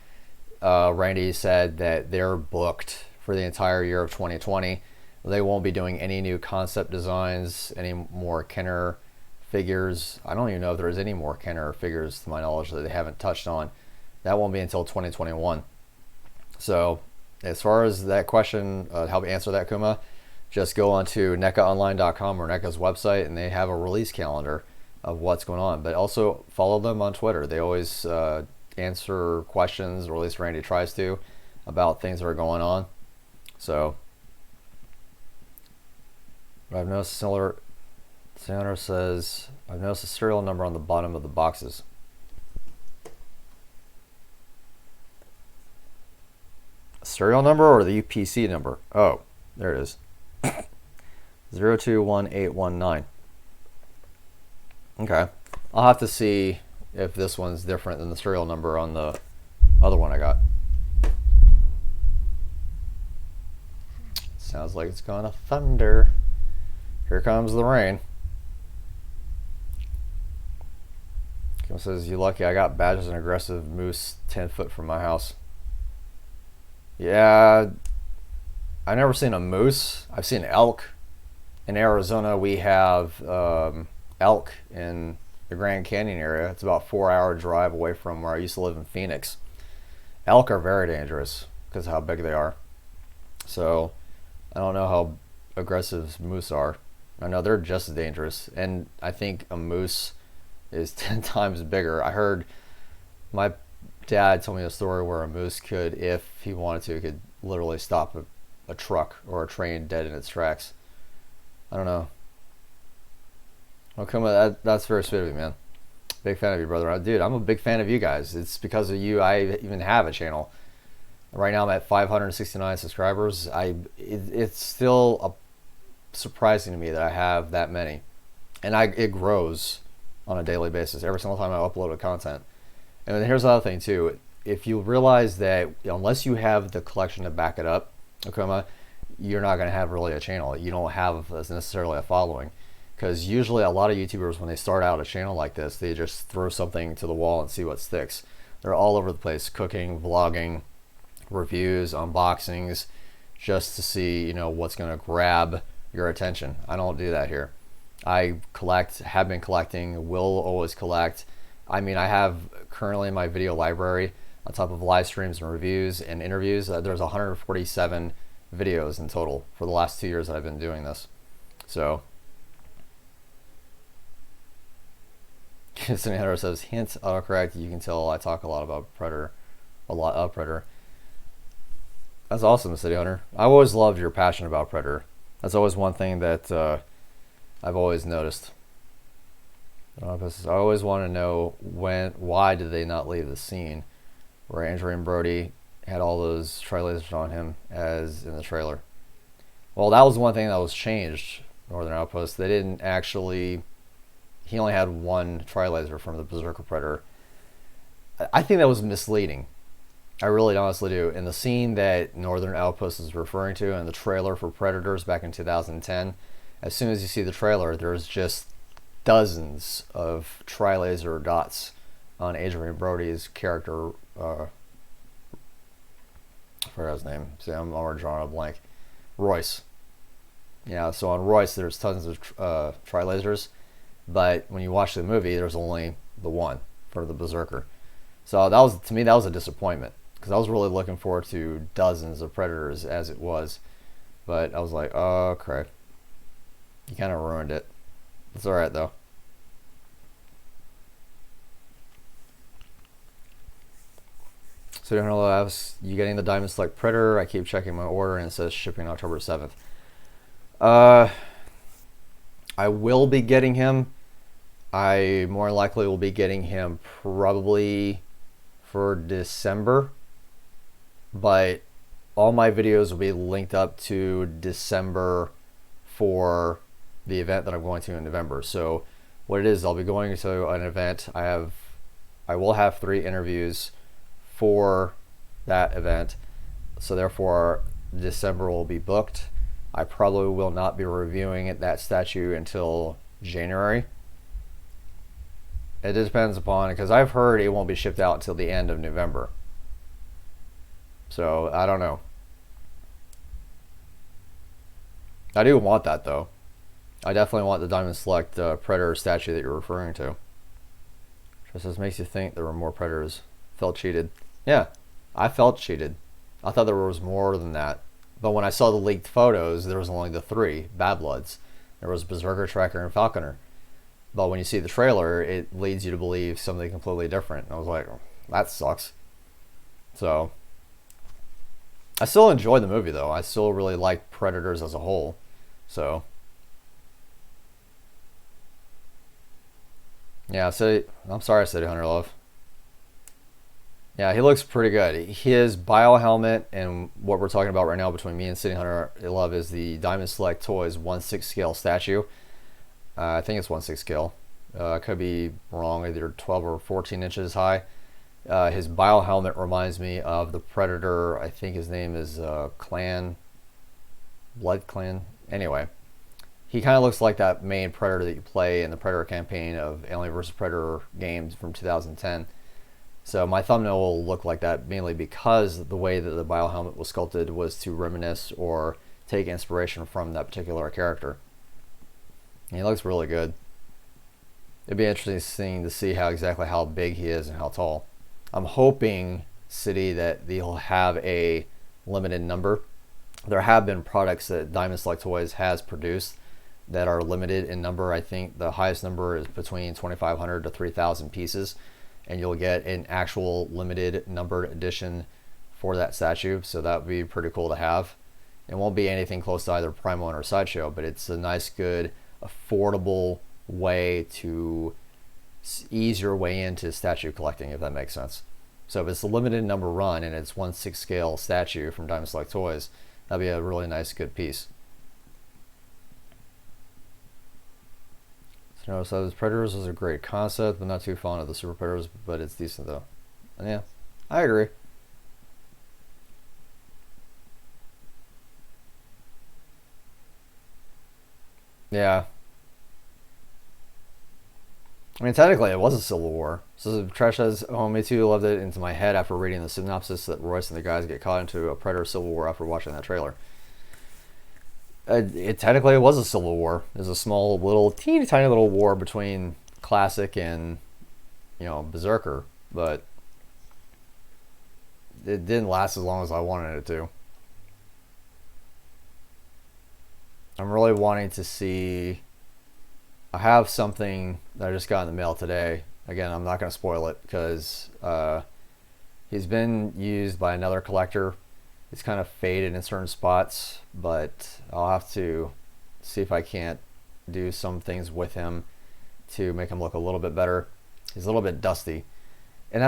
Randy said that they're booked for the entire year of 2020. They won't be doing any new concept designs, any more Kenner figures. I don't even know if there's any more Kenner figures, to my knowledge, that they haven't touched on. That won't be until 2021. So as far as that question, how to answer that, Kuma, just go onto NECAonline.com or NECA's website, and they have a release calendar of what's going on. But also follow them on Twitter. They always answer questions, or at least Randy tries to, about things that are going on. So I've noticed similar. Senator says, I've noticed a serial number on the bottom of the boxes. A serial number or the UPC number? Oh, there it is. 021819. Okay. I'll have to see if this one's different than the serial number on the other one I got. Sounds like it's gonna thunder. Here comes the rain. Kim says, you lucky, I got badgers and aggressive moose 10 foot from my house. Yeah, I've never seen a moose. I've seen elk. In Arizona, we have elk in the Grand Canyon area. It's about a 4-hour drive away from where I used to live in Phoenix. Elk are very dangerous because of how big they are. So I don't know how aggressive moose are. I know they're just as dangerous, and I think a moose is 10 times bigger. I heard my dad told me a story where a moose could, if he wanted to, could literally stop a truck or a train dead in its tracks. I don't know. Well, come that's very sweet of you, man. Big fan of you, brother. Dude, I'm a big fan of you guys. It's because of you I even have a channel. Right now I'm at 569 subscribers. It's still surprising to me that I have that many, and it grows on a daily basis every single time I upload content. And then here's the other thing too: if you realize that unless you have the collection to back it up, okay, you're not going to have really a channel. You don't have necessarily a following, because usually a lot of YouTubers, when they start out a channel like this, they just throw something to the wall and see what sticks. They're all over the place, cooking, vlogging, reviews, unboxings, just to see what's going to grab your attention. I don't do that here. I collect, have been collecting, will always collect. I mean, I have currently in my video library, on top of live streams and reviews and interviews, there's 147 videos in total for the last 2 years that I've been doing this. So City Hunter says, hint, autocorrect, you can tell I talk a lot about Predator. A lot of Predator. That's awesome, City Hunter. I always loved your passion about Predator. That's always one thing that I've always noticed. I always want to know why did they not leave the scene where Adrian Brody had all those tri-lasers on him as in the trailer. Well, that was one thing that was changed, Northern Outpost. They didn't actually... He only had one tri-laser from the Berserker Predator. I think that was misleading. I really honestly do. In the scene that Northern Outpost is referring to in the trailer for Predators back in 2010, as soon as you see the trailer, there's just dozens of tri-laser dots on Adrian Brody's character. I forgot his name. See, I'm already drawing a blank. Royce. Yeah, so on Royce, there's tons of tri-lasers, but when you watch the movie, there's only the one for the Berserker. So that was, to me, that was a disappointment, because I was really looking forward to dozens of Predators as it was, but I was like, oh crap, you kind of ruined it. It's all right though. So hello, asks, you getting the Diamond Select Predator? I keep checking my order and it says shipping October 7th. I will be getting him. I more likely will be getting him probably for December, but all my videos will be linked up to December for the event that I'm going to in November. So what it is, I'll be going to an event. I will have 3 interviews for that event, so therefore December will be booked. I probably will not be reviewing that statue until January. It depends upon, because I've heard it won't be shipped out until the end of November. So I don't know. I do want that though. I definitely want the Diamond Select Predator statue that you're referring to. Just as makes you think there were more Predators. Felt cheated. Yeah, I felt cheated. I thought there was more than that. But when I saw the leaked photos, there was only the 3 Bad Bloods. There was Berserker, Tracker, and Falconer. But when you see the trailer, it leads you to believe something completely different. And I was like, oh, that sucks. So, I still enjoy the movie though. I still really like Predators as a whole. So, yeah, so I'm sorry, City Hunter Love. Yeah, he looks pretty good. His bio helmet and what we're talking about right now between me and City Hunter Love is the Diamond Select Toys 1/6 scale statue. I think it's 1/6 scale. I could be wrong, either 12 or 14 inches high. His bio helmet reminds me of the Predator. I think his name is Blood Clan. Anyway, he kind of looks like that main Predator that you play in the Predator campaign of Alien vs. Predator games from 2010. So my thumbnail will look like that mainly because the way that the bio helmet was sculpted was to reminisce or take inspiration from that particular character. And he looks really good. It'd be interesting to see exactly how big he is and how tall. I'm hoping, City, that he'll have a limited number. There have been products that Diamond Select Toys has produced that are limited in number. I think the highest number is between 2,500 to 3,000 pieces. And you'll get an actual limited numbered edition for that statue, so that would be pretty cool to have. It won't be anything close to either Prime 1 or Sideshow, but it's a nice, good, affordable way to ease your way into statue collecting, if that makes sense. So if it's a limited number run and it's 1/6 scale statue from Diamond Select Toys, that'd be a really nice, good piece. So notice those Predators was a great concept, but not too fond of the Super Predators, but it's decent though. And yeah, I agree. Yeah. I mean, technically, it was a Civil War. So Trash says, "Oh, me too. Loved it into my head after reading the synopsis that Royce and the guys get caught into a Predator Civil War after watching that trailer." Technically, it was a Civil War. It was a small, little, teeny tiny little war between Classic and, Berserker, but it didn't last as long as I wanted it to. I'm really wanting to see. I have something that I just got in the mail today. Again, I'm not going to spoil it because he's been used by another collector. It's kind of faded in certain spots, but I'll have to see if I can't do some things with him to make him look a little bit better. He's a little bit dusty, and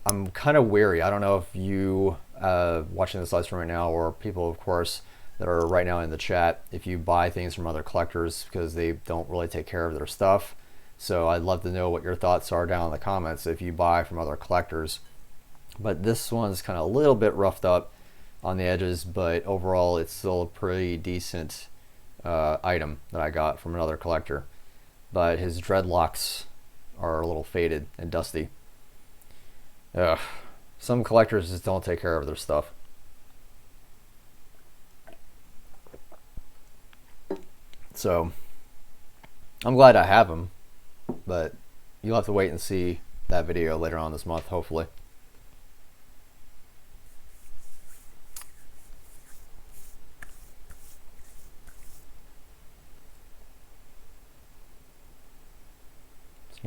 I'm kind of weary. I don't know if you watching this live stream right now, or people, of course, that are right now in the chat, if you buy things from other collectors because they don't really take care of their stuff. So I'd love to know what your thoughts are down in the comments if you buy from other collectors. But this one's kind of a little bit roughed up on the edges, but overall it's still a pretty decent item that I got from another collector. But his dreadlocks are a little faded and dusty. Ugh. Some collectors just don't take care of their stuff. So I'm glad I have them, but you'll have to wait and see that video later on this month, hopefully.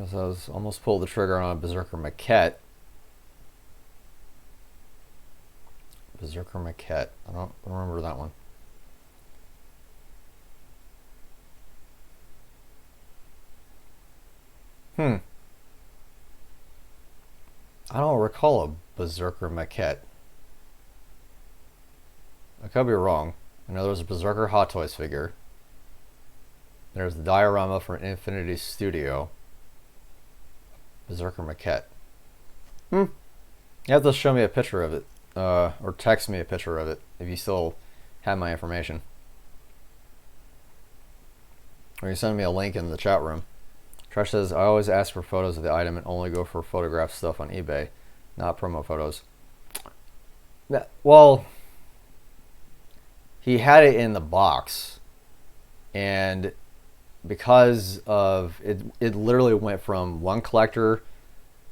So I was almost pulled the trigger on a Berserker maquette. Berserker maquette. I don't remember that one. I don't recall a Berserker maquette. I could be wrong. I know there's a Berserker Hot Toys figure. There's the diorama from Infinity Studio. Berserker maquette. You have to show me a picture of it. Or text me a picture of it if you still have my information. Or you send me a link in the chat room. Trash says, I always ask for photos of the item and only go for photograph stuff on eBay, not promo photos. Well, he had it in the box, and because of it, it literally went from one collector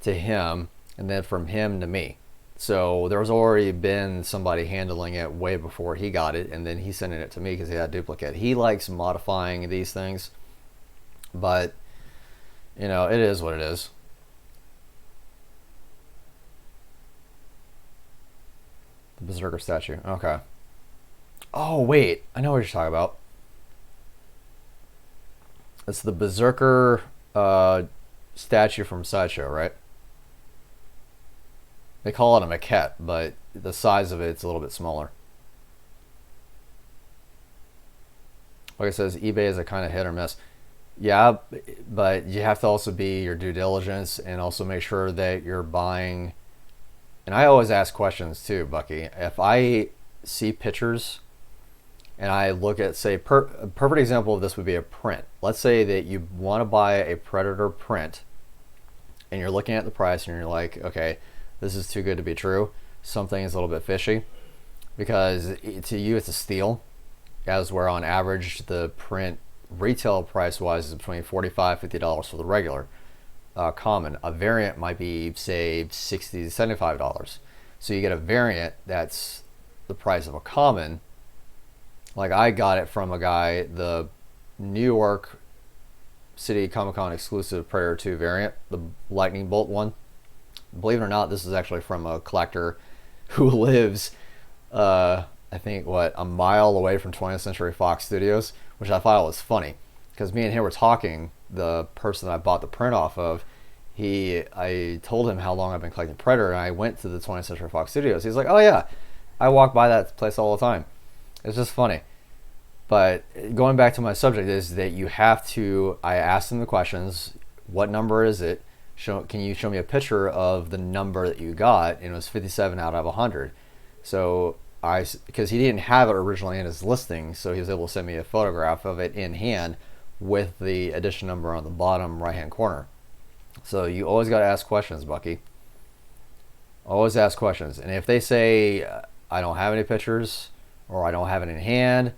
to him, and then from him to me. So there was already been somebody handling it way before he got it, and then he's sending it to me because he had a duplicate. He likes modifying these things, but it is what it is. The Berserker statue. Okay. Oh, wait. I know what you're talking about. It's the Berserker statue from Sideshow, right? They call it a maquette, but the size of it's a little bit smaller. Like it says, eBay is a kind of hit or miss. Yeah, but you have to also be your due diligence and also make sure that you're buying. And I always ask questions too, Bucky. If I see pictures and I look at, say, a perfect example of this would be a print. Let's say that you want to buy a Predator print and you're looking at the price and you're like, okay, this is too good to be true. Something is a little bit fishy because to you it's a steal, as where on average the print retail price wise is between $45-$50 for the regular common. A variant might be, say, $60-$75. So you get a variant that's the price of a common. Like I got it from a guy, the New York City Comic-Con exclusive Predator 2 variant, the lightning bolt one. Believe it or not, this is actually from a collector who lives I think a mile away from 20th Century Fox Studios, which I thought was funny because me and him were talking. The person that I bought the print off of, I told him how long I've been collecting Predator, and I went to the 20th Century Fox Studios. He's like, "Oh yeah, I walk by that place all the time." It's just funny. But going back to my subject is that you have to. I asked him the questions. What number is it? Can you show me a picture of the number that you got? And it was 57 out of 100. So because he didn't have it originally in his listing, so he was able to send me a photograph of it in hand with the edition number on the bottom right hand corner. So you always got to ask questions, Bucky. Always ask questions. And if they say, I don't have any pictures or I don't have it in hand,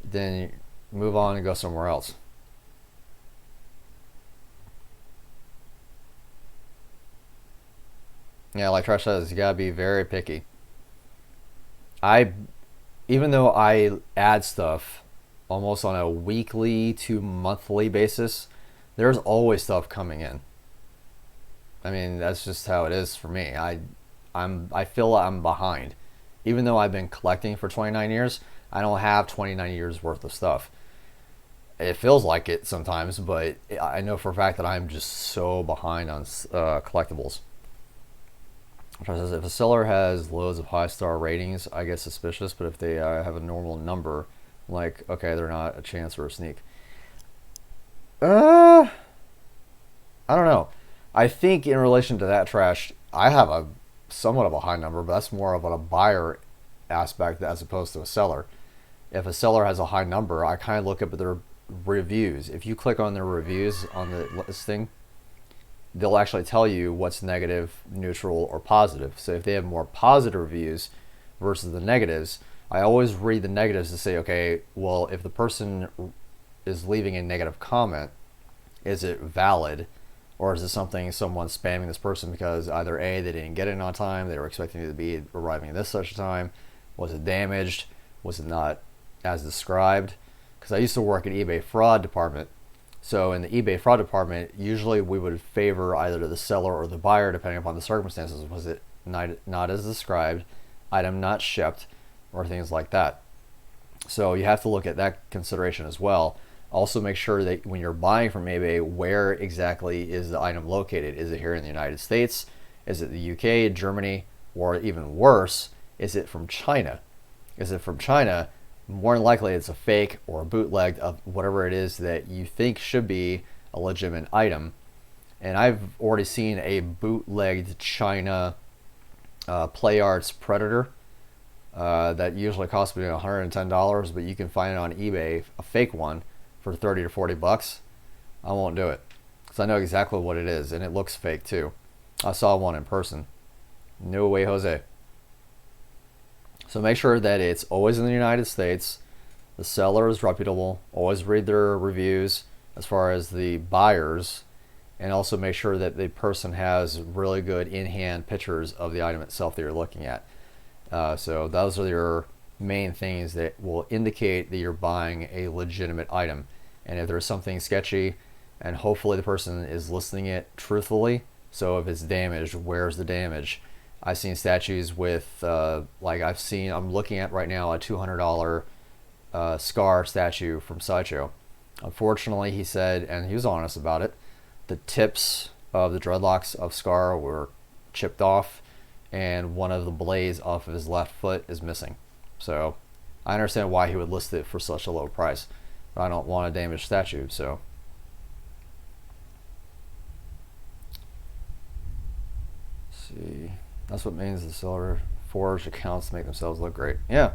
then move on and go somewhere else. Yeah, like Trash says, you gotta be very picky. Even though I add stuff almost on a weekly to monthly basis, there's always stuff coming in. I mean, that's just how it is for me. I feel I'm behind. Even though I've been collecting for 29 years, I don't have 29 years worth of stuff. It feels like it sometimes, but I know for a fact that I'm just so behind on collectibles. If a seller has loads of high star ratings, I get suspicious, but if they have a normal number, like, okay, they're not a chance or a sneak. I don't know. I think in relation to that, Trash, I have a somewhat of a high number, but that's more of a buyer aspect as opposed to a seller. If a seller has a high number, I kind of look up at their reviews. If you click on their reviews on the listing, they'll actually tell you what's negative, neutral, or positive. So if they have more positive reviews versus the negatives, I always read the negatives to say, okay, well, if the person is leaving a negative comment, is it valid? Or is it someone spamming this person because either A, they didn't get it on time, they were expecting it to be arriving at this such a time, was it damaged, was it not as described? Because I used to work at eBay fraud department. So in the eBay fraud department, usually we would favor either the seller or the buyer depending upon the circumstances. Was it not as described, item not shipped, or things like that. So you have to look at that consideration as well. Also make sure that when you're buying from eBay, where exactly is the item located? Is it here in the United States? Is it the UK, Germany, or even worse, is it from China? Is it from China? More than likely it's a fake or a bootleg of whatever it is that you think should be a legitimate item. And I've already seen a bootlegged China Play Arts Predator that usually costs me $110, but you can find it on eBay, a fake one, for 30 to 40 bucks. I won't do it because I know exactly what it is, and it looks fake too. I saw one in person. No way, Jose. So make sure that it's always in the United States. The seller is reputable. Always read their reviews as far as the buyers, and also make sure that the person has really good in-hand pictures of the item itself that you're looking at. So those are your main things that will indicate that you're buying a legitimate item. And if there's something sketchy, and hopefully the person is listing it truthfully, so if it's damaged, where's the damage? I've seen statues with I'm looking at right now a $200 Scar statue from Sideshow. Unfortunately, he said, and he was honest about it, the tips of the dreadlocks of Scar were chipped off, and one of the blades off of his left foot is missing. So I understand why he would list it for such a low price, but I don't want a damaged statue. So let's see, that's what means the seller forged accounts to make themselves look great. Yeah,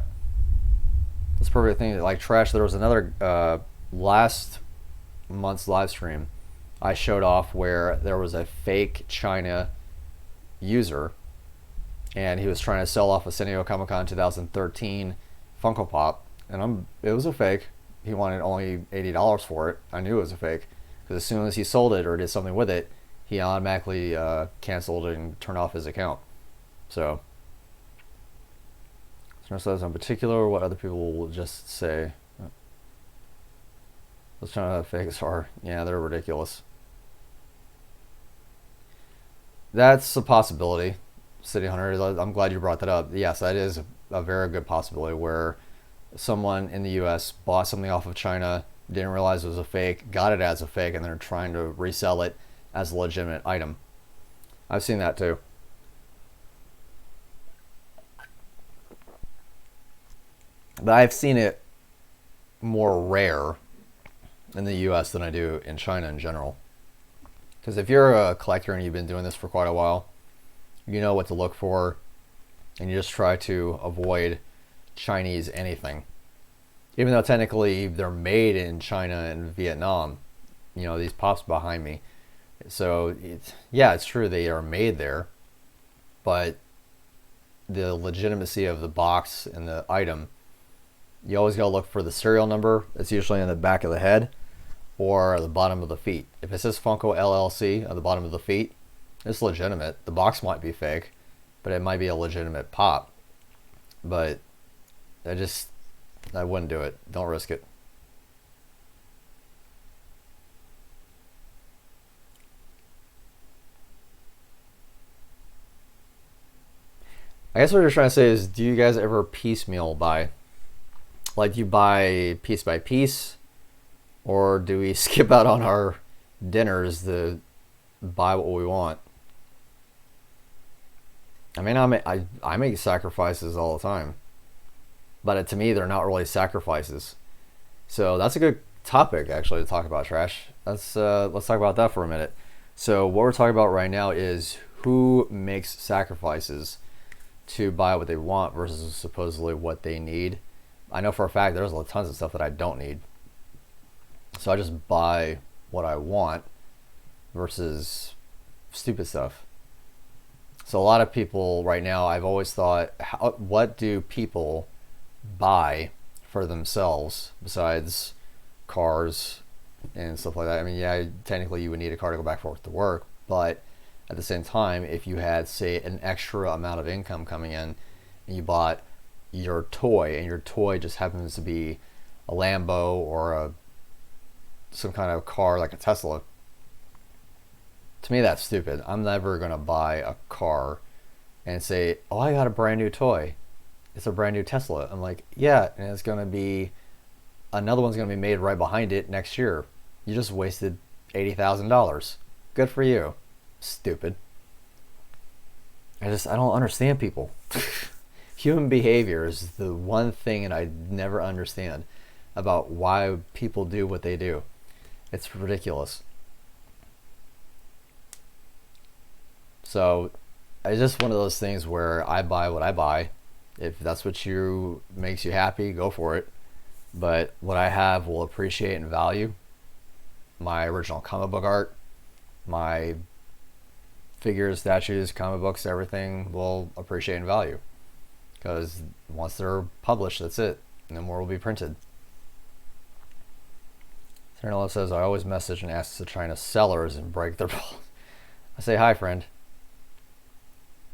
that's a perfect thing. Like Trash, there was another last month's live stream I showed off where there was a fake China user, and he was trying to sell off a San Diego Comic-Con 2013 Funko Pop, and it was a fake. He wanted only $80 for it. I knew it was a fake because as soon as he sold it or did something with it, he automatically canceled and turned off his account. So says in particular what other people will just say. Those China fakes are, yeah, they're ridiculous. That's a possibility. City Hunter, I'm glad you brought that up. Yes, that is a very good possibility where someone in the US bought something off of China, didn't realize it was a fake, got it as a fake, and they're trying to resell it as a legitimate item. I've seen that too. But I've seen it more rare in the US than I do in China in general. Because if you're a collector and you've been doing this for quite a while, you know what to look for, and you just try to avoid Chinese anything. Even though technically they're made in China and Vietnam, you know, these pops behind me. So, it's true they are made there, but the legitimacy of the box and the item, you always gotta look for the serial number. It's usually on the back of the head or the bottom of the feet. If it says Funko LLC on the bottom of the feet, it's legitimate. The box might be fake, but it might be a legitimate pop. But I wouldn't do it. Don't risk it. I guess what you're trying to say is, do you guys ever piecemeal buy? Like, you buy piece by piece, or do we skip out on our dinners to buy what we want? I mean, I make sacrifices all the time, but to me, they're not really sacrifices. So that's a good topic actually to talk about, Trash. Let's talk about that for a minute. So what we're talking about right now is who makes sacrifices to buy what they want versus supposedly what they need. I know for a fact there's tons of stuff that I don't need, so I just buy what I want versus stupid stuff. So a lot of people right now, I've always thought, what do people buy for themselves besides cars and stuff like that? I mean, yeah, technically you would need a car to go back and forth to work, but at the same time, if you had, say, an extra amount of income coming in and you bought your toy, and your toy just happens to be a Lambo or some kind of car like a Tesla, to me that's stupid. I'm never going to buy a car and say, oh, I got a brand new toy. It's a brand new Tesla. I'm like, yeah, and it's going to be, another one's going to be made right behind it next year. You just wasted $80,000. Good for you. Stupid. I don't understand people. Human behavior is the one thing that I never understand about why people do what they do. It's ridiculous. So it's just one of those things where I buy what I buy. If that's what makes you happy, go for it. But what I have will appreciate and value. My original comic book art, my figures, statues, comic books, everything will appreciate and value. Because once they're published, that's it. And then more will be printed. Sarah says, I always message and ask the China sellers and break their balls. I say, hi, friend.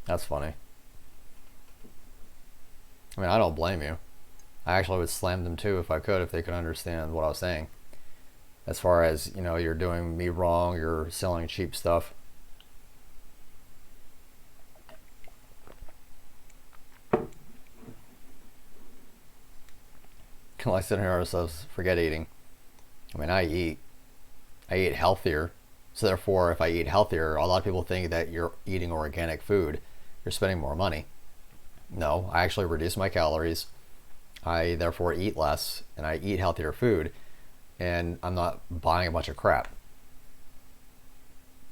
That's funny. I mean, I don't blame you. I actually would slam them too if I could, if they could understand what I was saying. As far as, you're doing me wrong, you're selling cheap stuff. Like sitting here ourselves, forget eating. I mean, I eat healthier. So therefore, if I eat healthier, a lot of people think that you're eating organic food, you're spending more money. No, I actually reduce my calories. I therefore eat less, and I eat healthier food, and I'm not buying a bunch of crap.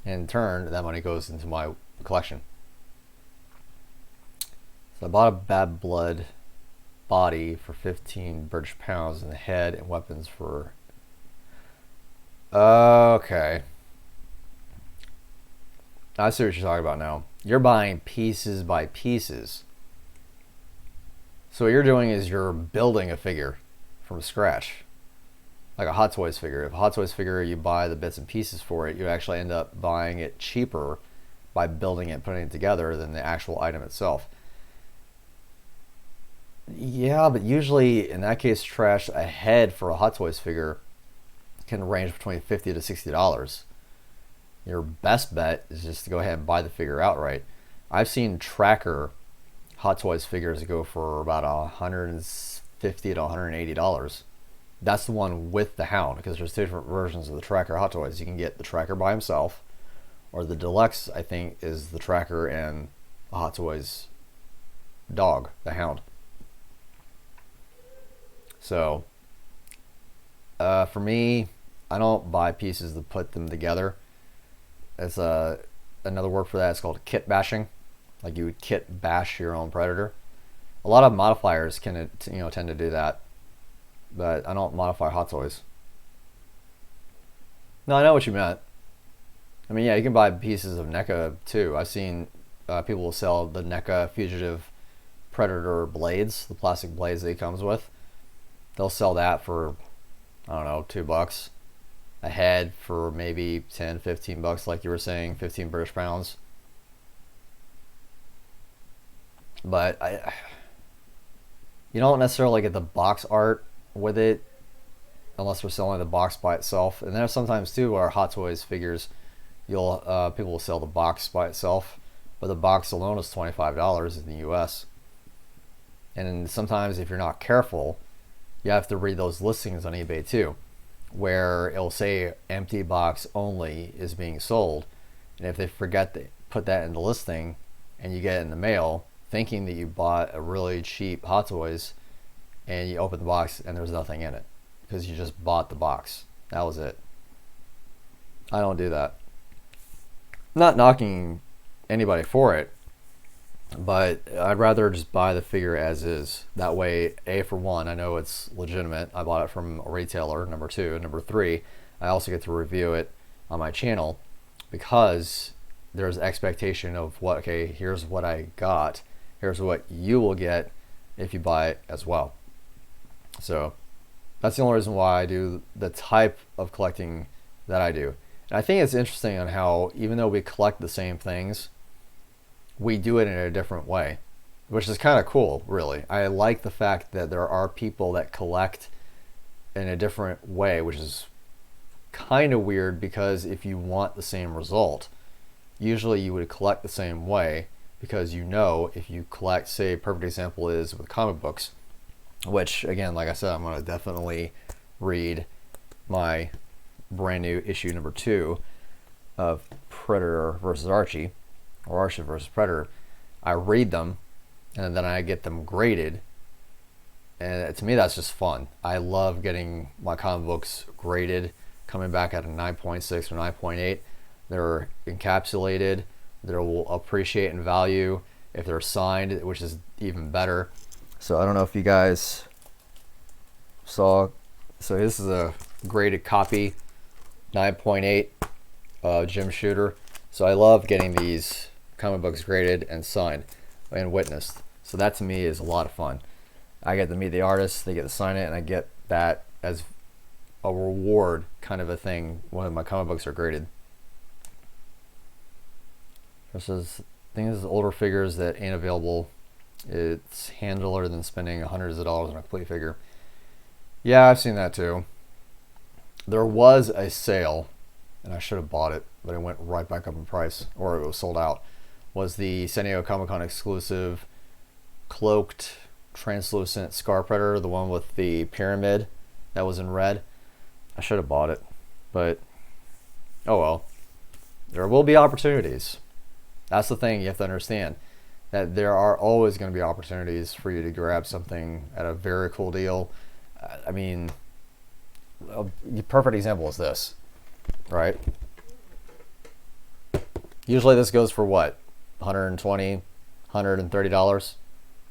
In turn, that money goes into my collection. So I bought a bad blood body for 15 British pounds, and the head and weapons for... Okay. I see what you're talking about now. You're buying pieces by pieces. So what you're doing is you're building a figure from scratch. Like a Hot Toys figure. If a Hot Toys figure, you buy the bits and pieces for it, you actually end up buying it cheaper by building it and putting it together than the actual item itself. Yeah, but usually in that case, Trash, a head for a Hot Toys figure can range between $50 to $60. Your best bet is just to go ahead and buy the figure outright. I've seen tracker Hot Toys figures go for about $150 to $180. That's the one with the hound, because there's two different versions of the tracker Hot Toys. You can get the tracker by himself, or the deluxe, I think, is the tracker and the Hot Toys dog, the hound. So for me, I don't buy pieces to put them together. It's another word for that. It's called kit bashing. Like you would kit bash your own Predator. A lot of modifiers can tend to do that, but I don't modify Hot Toys. No, I know what you meant. I mean, yeah, you can buy pieces of NECA too. I've seen people will sell the NECA Fugitive Predator blades, the plastic blades that he comes with. They'll sell that for, I don't know, $2 a head, for maybe 10, 15 bucks, like you were saying, 15 British pounds. But you don't necessarily get the box art with it unless we're selling the box by itself. And there's sometimes too where Hot Toys figures, people will sell the box by itself, but the box alone is $25 in the US. And sometimes if you're not careful, you have to read those listings on eBay too, where it'll say empty box only is being sold. And if they forget to put that in the listing and you get it in the mail thinking that you bought a really cheap Hot Toys, and you open the box and there's nothing in it because you just bought the box. That was it. I don't do that. I'm not knocking anybody for it, but I'd rather just buy the figure as is. That way, for one, I know it's legitimate. I bought it from a retailer, number two. Number three, I also get to review it on my channel because there's expectation of okay, here's what I got. Here's what you will get if you buy it as well. So that's the only reason why I do the type of collecting that I do. And I think it's interesting on how, even though we collect the same things, we do it in a different way, which is kind of cool, really. I like the fact that there are people that collect in a different way, which is kind of weird because if you want the same result, usually you would collect the same way because if you collect, say, a perfect example is with comic books, which, again, like I said, I'm going to definitely read my brand new issue number 2 of Predator versus Archie, or Archie versus Predator. I read them, and then I get them graded, and to me that's just fun. I love getting my comic books graded, coming back at a 9.6 or 9.8. They're encapsulated. They will appreciate in value if they're signed, which is even better. So I don't know if you guys saw. So this is a graded copy, 9.8 Jim Shooter. So I love getting these comic books graded and signed and witnessed. So that to me is a lot of fun. I get to meet the artists, they get to sign it, and I get that as a reward kind of a thing when my comic books are graded. Versus things, older figures that ain't available. It's handler than spending hundreds of dollars on a complete figure. Yeah, I've seen that too. There was a sale, and I should have bought it, but it went right back up in price, or it was sold out. Was the San Diego Comic-Con exclusive cloaked translucent Scar Predator, the one with the pyramid that was in red. I should have bought it, but oh well. There will be opportunities. That's the thing you have to understand, that there are always going to be opportunities for you to grab something at a very cool deal. I mean, a perfect example is this, right? Usually this goes for what? $120, $130,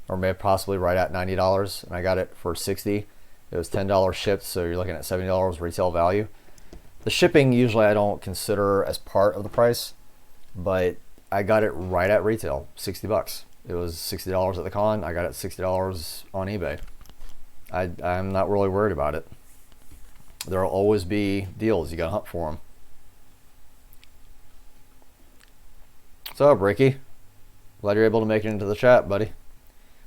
or maybe possibly right at $90, and I got it for $60. It was $10 shipped, so you're looking at $70 retail value. The shipping usually I don't consider as part of the price, but I got it right at retail, $60. It was $60 at the con. I got it $60 on eBay. I'm not really worried about it. There will always be deals. You got to hunt for them. What's up, Ricky? Glad you're able to make it into the chat, buddy.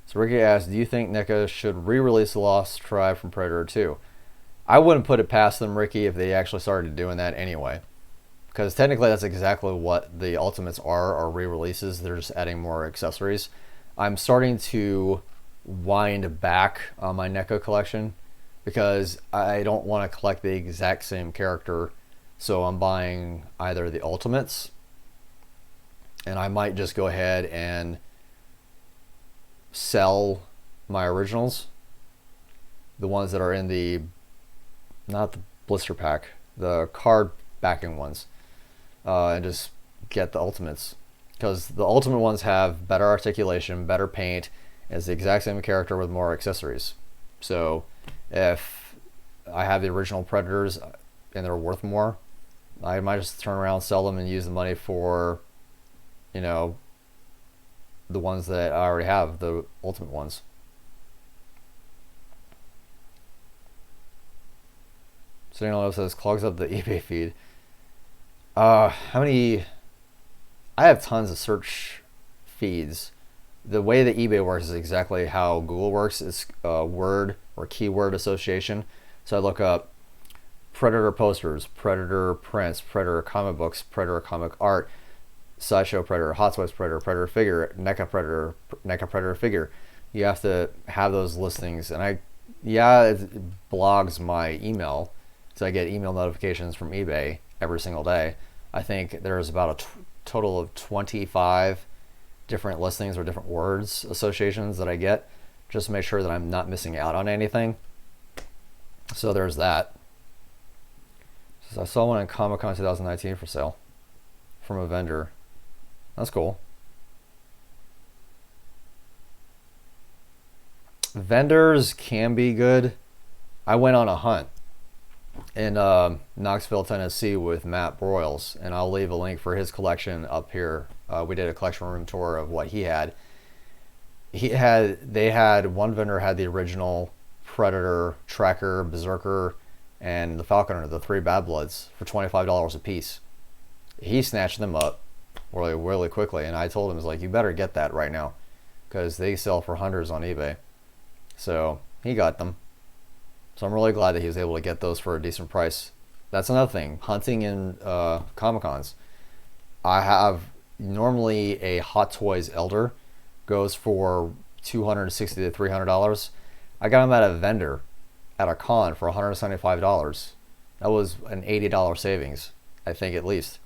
So Ricky asked, do you think NECA should re-release the Lost Tribe from Predator 2? I wouldn't put it past them, Ricky, if they actually started doing that anyway. Because technically that's exactly what the Ultimates are re-releases. They're just adding more accessories. I'm starting to wind back on my NECA collection because I don't want to collect the exact same character. So I'm buying either the Ultimates and I might just go ahead and sell my originals, the ones that are in the, not the blister pack, the card backing ones, and just get the ultimates, because the ultimate ones have better articulation, better paint, it's the exact same character with more accessories. So if I have the original Predators and they're worth more, I might just turn around, sell them, and use the money for, you know, the ones that I already have, the ultimate ones. So you know, it says clogs up the eBay feed. How many? I have tons of search feeds. The way that eBay works is exactly how Google works. It's word or keyword association. So I look up Predator posters, Predator prints, Predator comic books, Predator comic art, Sideshow Predator, Hot Toys Predator, Predator figure, NECA Predator, NECA Predator figure. You have to have those listings, and it blogs my email, so I get email notifications from eBay every single day. I think there's about a total of 25 different listings or different words associations that I get, just to make sure that I'm not missing out on anything. So there's that. So I saw one in Comic-Con 2019 for sale from a vendor. That's cool. Vendors can be good. I went on a hunt in Knoxville, Tennessee with Matt Broyles, and I'll leave a link for his collection up here. We did a collection room tour of what he had. One vendor had the original Predator, Tracker, Berserker, and the Falconer, the 3 Bad Bloods, for $25 a piece. He snatched them up really, really quickly, and I told him, you better get that right now, because they sell for hundreds on eBay. So he got them. So I'm really glad that he was able to get those for a decent price. That's another thing, hunting in Comic-Cons. I have normally a Hot Toys Elder goes for $260 to $300. I got them at a vendor at a con for $175. That was an $80 savings, I think, at least.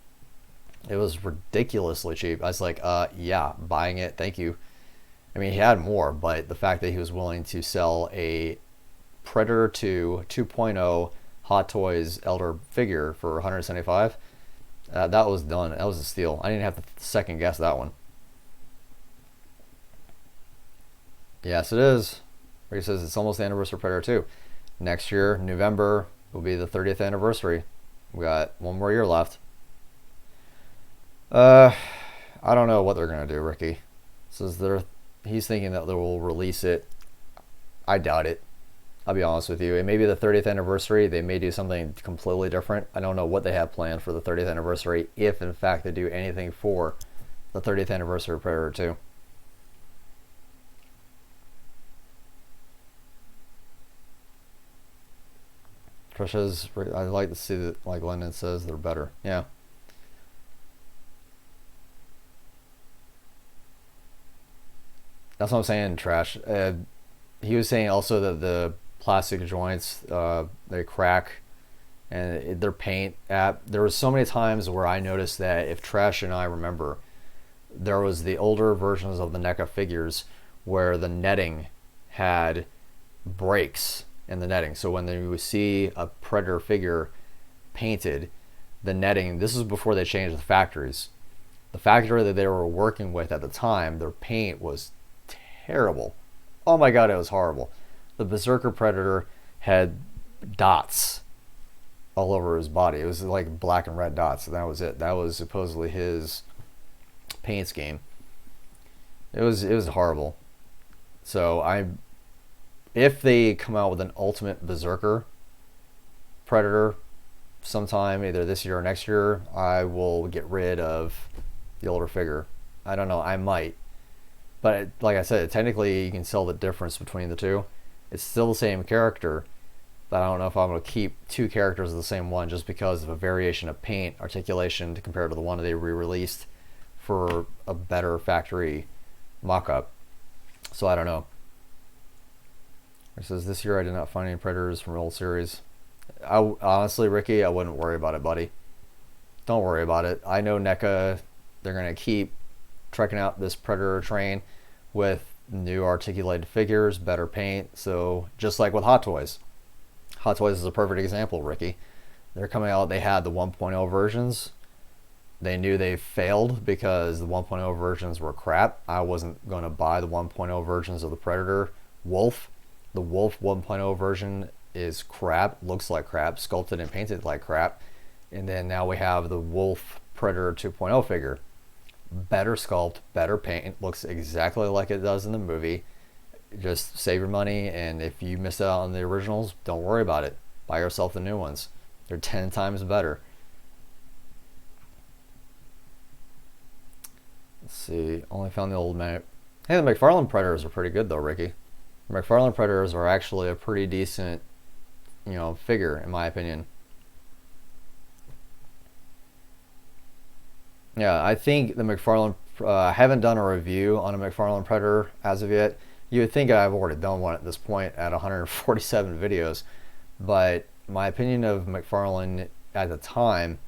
It was ridiculously cheap. I was like, yeah, buying it, thank you. I mean, he had more, but the fact that he was willing to sell a Predator 2 2.0 Hot Toys Elder figure for $175, that was done. That was a steal. I didn't have to second guess that one. Yes, it is. He says it's almost the anniversary of Predator 2. Next year, November, will be the 30th anniversary. We got one more year left. I don't know what they're gonna do, Ricky. Says he's thinking that they will release it. I doubt it. I'll be honest with you. It may be the 30th anniversary. They may do something completely different. I don't know what they have planned for the 30th anniversary, if in fact they do anything for the 30th anniversary of Predator 2. Trisha's, I'd like to see that, like Lennon says, they're better. Yeah. That's what I'm saying, Trash. He was saying also that the plastic joints, they crack, and their paint. There was so many times where I noticed that, if Trash and I remember, there was the older versions of the NECA figures where the netting had breaks in the netting. So when you see a Predator figure painted, the netting, this is before they changed the factories. The factory that they were working with at the time, their paint was terrible. Oh my god, it was horrible. The Berserker Predator had dots all over his body. It was like black and red dots, and that was it. That was supposedly his paint scheme. It was horrible. So if they come out with an ultimate Berserker Predator sometime, either this year or next year, I will get rid of the older figure. I don't know, I might. But like I said, technically you can sell the difference between the two. It's still the same character, but I don't know if I'm going to keep two characters of the same one just because of a variation of paint articulation to compare to the one they re-released for a better factory mock-up. So I don't know. It says, this year I did not find any Predators from old series. Honestly, Ricky, I wouldn't worry about it, buddy. Don't worry about it. I know NECA, they're going to keep trekking out this Predator train with new articulated figures, better paint. So just like with Hot Toys. Hot Toys is a perfect example, Ricky. They're coming out, they had the 1.0 versions. They knew they failed because the 1.0 versions were crap. I wasn't going to buy the 1.0 versions of the Predator Wolf. The Wolf 1.0 version is crap, looks like crap, sculpted and painted like crap. And then now we have the Wolf Predator 2.0 figure. Better sculpt, better paint, looks exactly like it does in the movie. Just save your money, and if you miss out on the originals, don't worry about it. Buy yourself the new ones. They're 10 times better. Let's see, only found the old man. Hey, the McFarlane Predators are pretty good though, Ricky. The McFarlane Predators are actually a pretty decent, figure in my opinion. Yeah, I think the McFarlane. I haven't done a review on a McFarlane Predator as of yet. You would think I've already done one at this point at 147 videos, but my opinion of McFarlane at the time,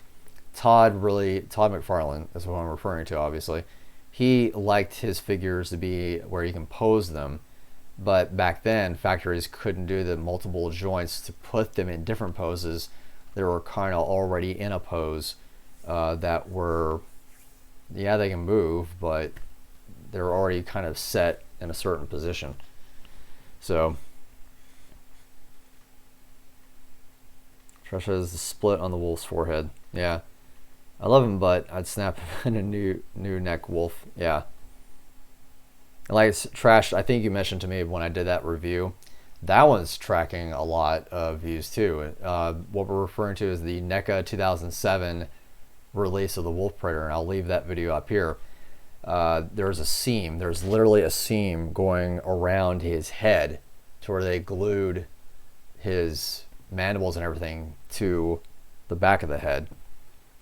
Todd McFarlane is what I'm referring to, obviously. He liked his figures to be where you can pose them, but back then factories couldn't do the multiple joints to put them in different poses. They were kind of already in a pose that were, yeah, they can move, but they're already kind of set in a certain position. So Trisha is the split on the wolf's forehead. Yeah, I love him, but I'd snap him in a new neck wolf. Yeah, and like it's Trash, I think you mentioned to me when I did that review, that one's tracking a lot of views too. What we're referring to is the NECA 2007 release of the Wolf Predator, and I'll leave that video up here. There's a seam. There's literally a seam going around his head to where they glued his mandibles and everything to the back of the head.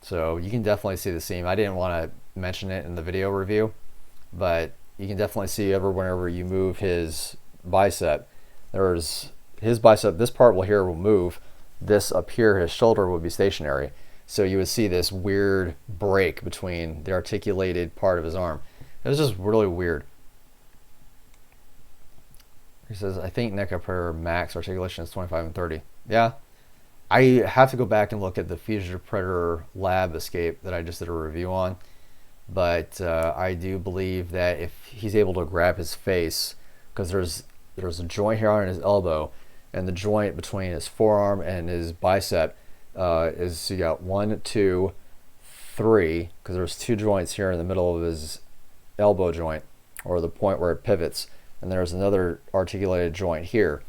So you can definitely see the seam. I didn't want to mention it in the video review, but you can definitely see whenever you move his bicep. There's his bicep. This part here will move. This up here, his shoulder will be stationary. So you would see this weird break between the articulated part of his arm. It was just really weird. He says, I think NECA Predator max articulation is 25 and 30. Yeah. I have to go back and look at the Fugitive Predator Lab Escape that I just did a review on. But I do believe that if he's able to grab his face, because there's a joint here on his elbow, and the joint between his forearm and his bicep, is you got 1, 2, 3, because there's 2 joints here in the middle of his elbow joint, or the point where it pivots, and there's another articulated joint here.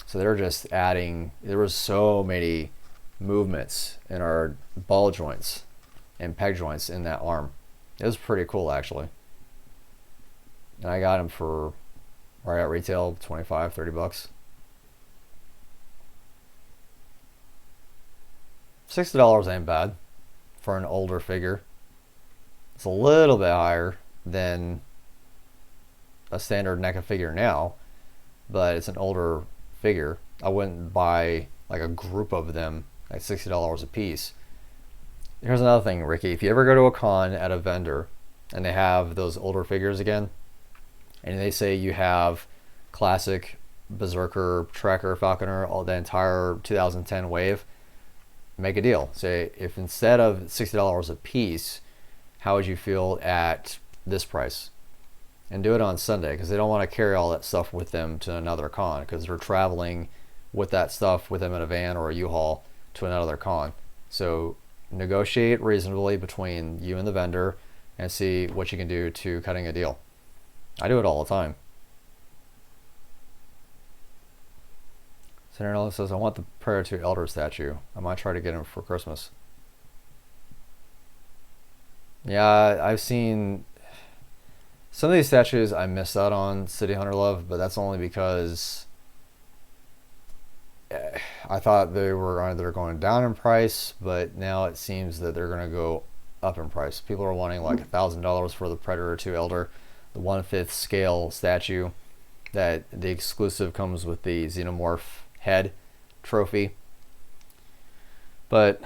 So they're just adding, there was so many movements in our ball joints and peg joints in that arm. It was pretty cool actually. And I got him for, right at retail, 25, 30 bucks. $60 ain't bad for an older figure. It's a little bit higher than a standard NECA figure now, but it's an older figure. I wouldn't buy like a group of them at $60 a piece. Here's another thing, Ricky. If you ever go to a con at a vendor and they have those older figures again, and they say you have classic Berserker, Tracker, Falconer, all the entire 2010 wave, make a deal. Say, if instead of $60 a piece, how would you feel at this price? And do it on Sunday, because they don't want to carry all that stuff with them to another con, because they're traveling with that stuff with them in a van or a U-Haul to another con. So negotiate reasonably between you and the vendor and see what you can do to cutting a deal. I do it all the time. Senator says, I want the Predator 2 Elder statue. I might try to get him for Christmas. Yeah, I've seen some of these statues I missed out on City Hunter Love, but that's only because I thought they were either going down in price, but now it seems that they're going to go up in price. People are wanting like $1,000 for the Predator 2 Elder, the 1/5 scale statue that the exclusive comes with the Xenomorph head trophy. But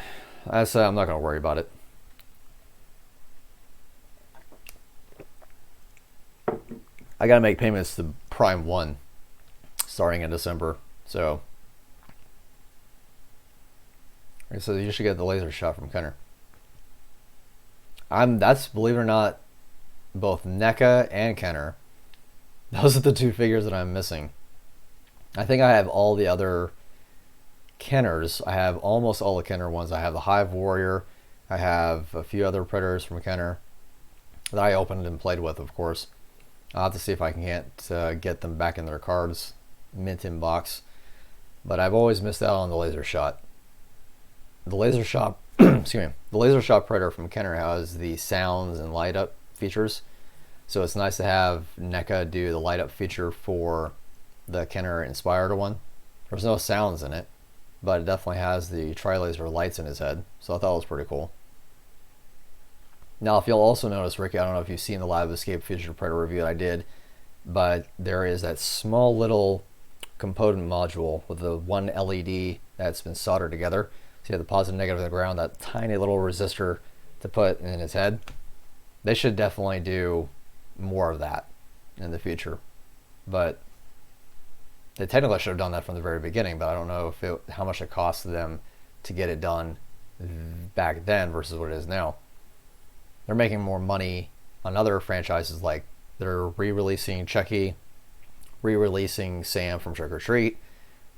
as I said, I'm not going to worry about it. I gotta make payments to Prime 1 starting in December. So you should get the laser shot from Kenner. That's, believe it or not, both NECA and Kenner. Those are the two figures that I'm missing. I think I have all the other Kenners. I have almost all the Kenner ones. I have the Hive Warrior. I have a few other Predators from Kenner that I opened and played with, of course. I'll have to see if I can get them back in their cards, mint in box. But I've always missed out on the laser shot. The laser shot, excuse me, the laser shot Predator from Kenner has the sounds and light up features. So it's nice to have NECA do the light up feature for the Kenner inspired one. There's no sounds in it, but it definitely has the tri-laser lights in his head. So I thought it was pretty cool. Now, if you'll also notice, Ricky, I don't know if you've seen the Live Escape featured Predator review that I did, but there is that small little component module with the one LED that's been soldered together. So you have the positive and negative on the ground, that tiny little resistor to put in his head. They should definitely do more of that in the future. But they technically should have done that from the very beginning, but I don't know how much it cost them to get it done back then versus what it is now. They're making more money on other franchises, like they're re-releasing Chucky, re-releasing Sam from Trick or Treat.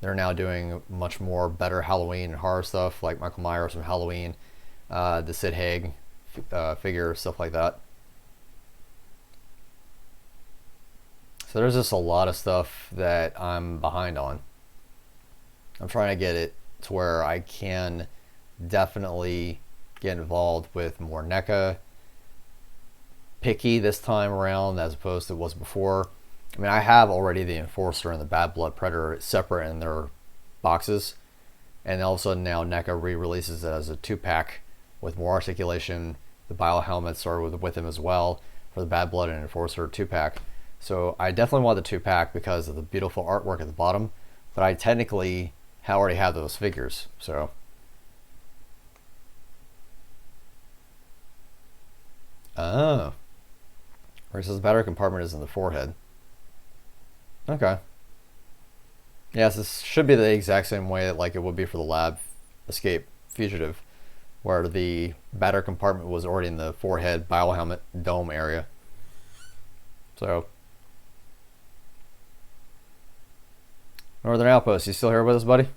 They're now doing much more better Halloween and horror stuff, like Michael Myers from Halloween, the Sid Haig figure, stuff like that. So there's just a lot of stuff that I'm behind on. I'm trying to get it to where I can definitely get involved with more NECA. Picky this time around as opposed to it was before. I mean, I have already the Enforcer and the Bad Blood Predator separate in their boxes, and all of a sudden now NECA re-releases it as a 2-pack with more articulation. The bio helmets are with him as well for the Bad Blood and Enforcer 2-pack. So I definitely want the 2-pack because of the beautiful artwork at the bottom, but I technically already have those figures. So oh, where it says the battery compartment is in the forehead. Okay. Yes, this should be the exact same way like it would be for the Lab Escape Fugitive, where the battery compartment was already in the forehead biohelmet dome area. So, Northern Outpost, you still here with us, buddy?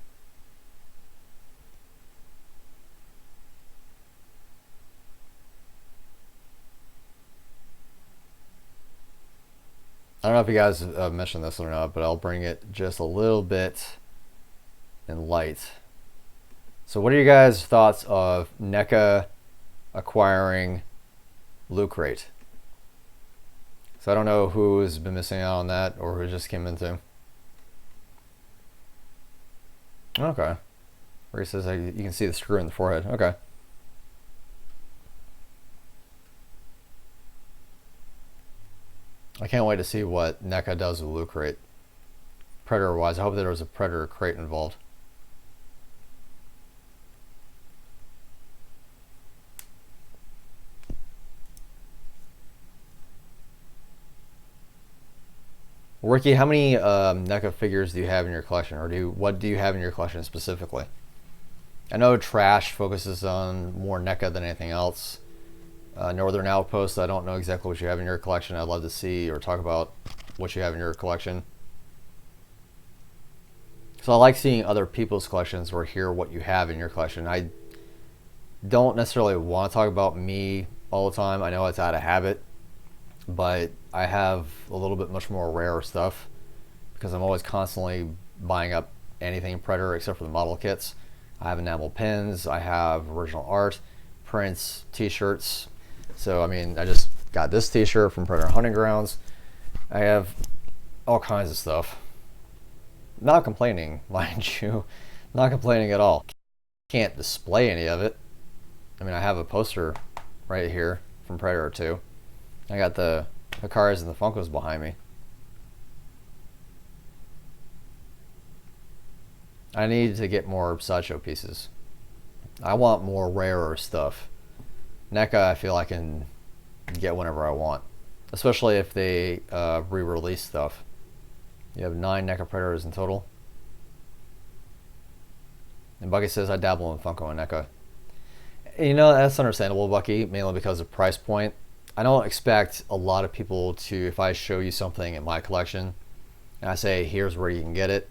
I don't know if you guys mentioned this or not, but I'll bring it just a little bit in light. So what are you guys' thoughts of NECA acquiring Loot Crate? So I don't know who's been missing out on that or who just came into. Okay. Where he says you can see the screw in the forehead. Okay. I can't wait to see what NECA does with Loot Crate. Predator wise, I hope there was a Predator crate involved. Ricky, how many NECA figures do you have in your collection, or what do you have in your collection specifically? I know Trash focuses on more NECA than anything else. Northern Outpost, I don't know exactly what you have in your collection. I'd love to see or talk about what you have in your collection. So I like seeing other people's collections or hear what you have in your collection. I don't necessarily want to talk about me all the time. I know it's out of habit, but I have a little bit much more rare stuff because I'm always constantly buying up anything Predator except for the model kits. I have enamel pins, I have original art, prints, t-shirts. So I mean, I just got this t-shirt from Predator Hunting Grounds. I have all kinds of stuff. Not complaining, mind you. Not complaining at all. Can't display any of it. I mean, I have a poster right here from Predator 2. I got the cars and the Funkos behind me. I need to get more sideshow pieces. I want more rarer stuff. NECA, I feel I can get whenever I want. especially if they re-release stuff. You have 9 NECA predators in total. And Bucky says, I dabble in Funko and NECA. You know, that's understandable, Bucky, mainly because of price point. I don't expect a lot of people to, if I show you something in my collection and I say, here's where you can get it,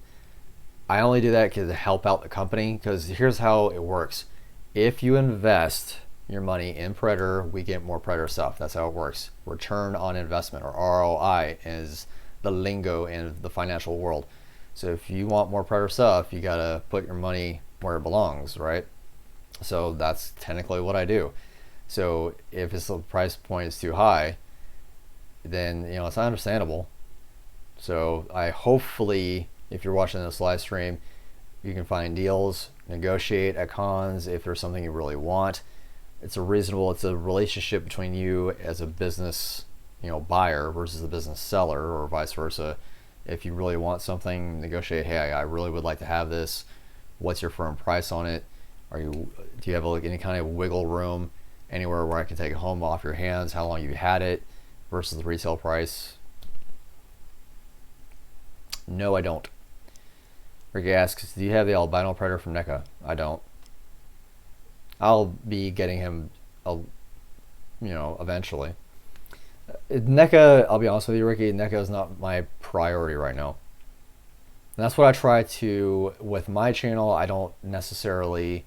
I only do that to help out the company, because here's how it works. If you invest your money in Predator, we get more Predator stuff. That's how it works. Return on investment, or ROI, is the lingo in the financial world. So if you want more Predator stuff, you gotta put your money where it belongs, right? So that's technically what I do. So if the price point is too high, then it's understandable. So I hopefully, if you're watching this live stream, you can find deals, negotiate at cons if there's something you really want. It's a relationship between you as a business, buyer versus a business seller, or vice versa. If you really want something, negotiate. Hey, I really would like to have this. What's your firm price on it? Do you have any kind of wiggle room anywhere where I can take it home off your hands? How long you had it versus the retail price? No, I don't. Ricky asks, do you have the albino predator from NECA? I don't. I'll be getting him, eventually. NECA, I'll be honest with you, Ricky, NECA is not my priority right now. And that's what I try to, with my channel, I don't necessarily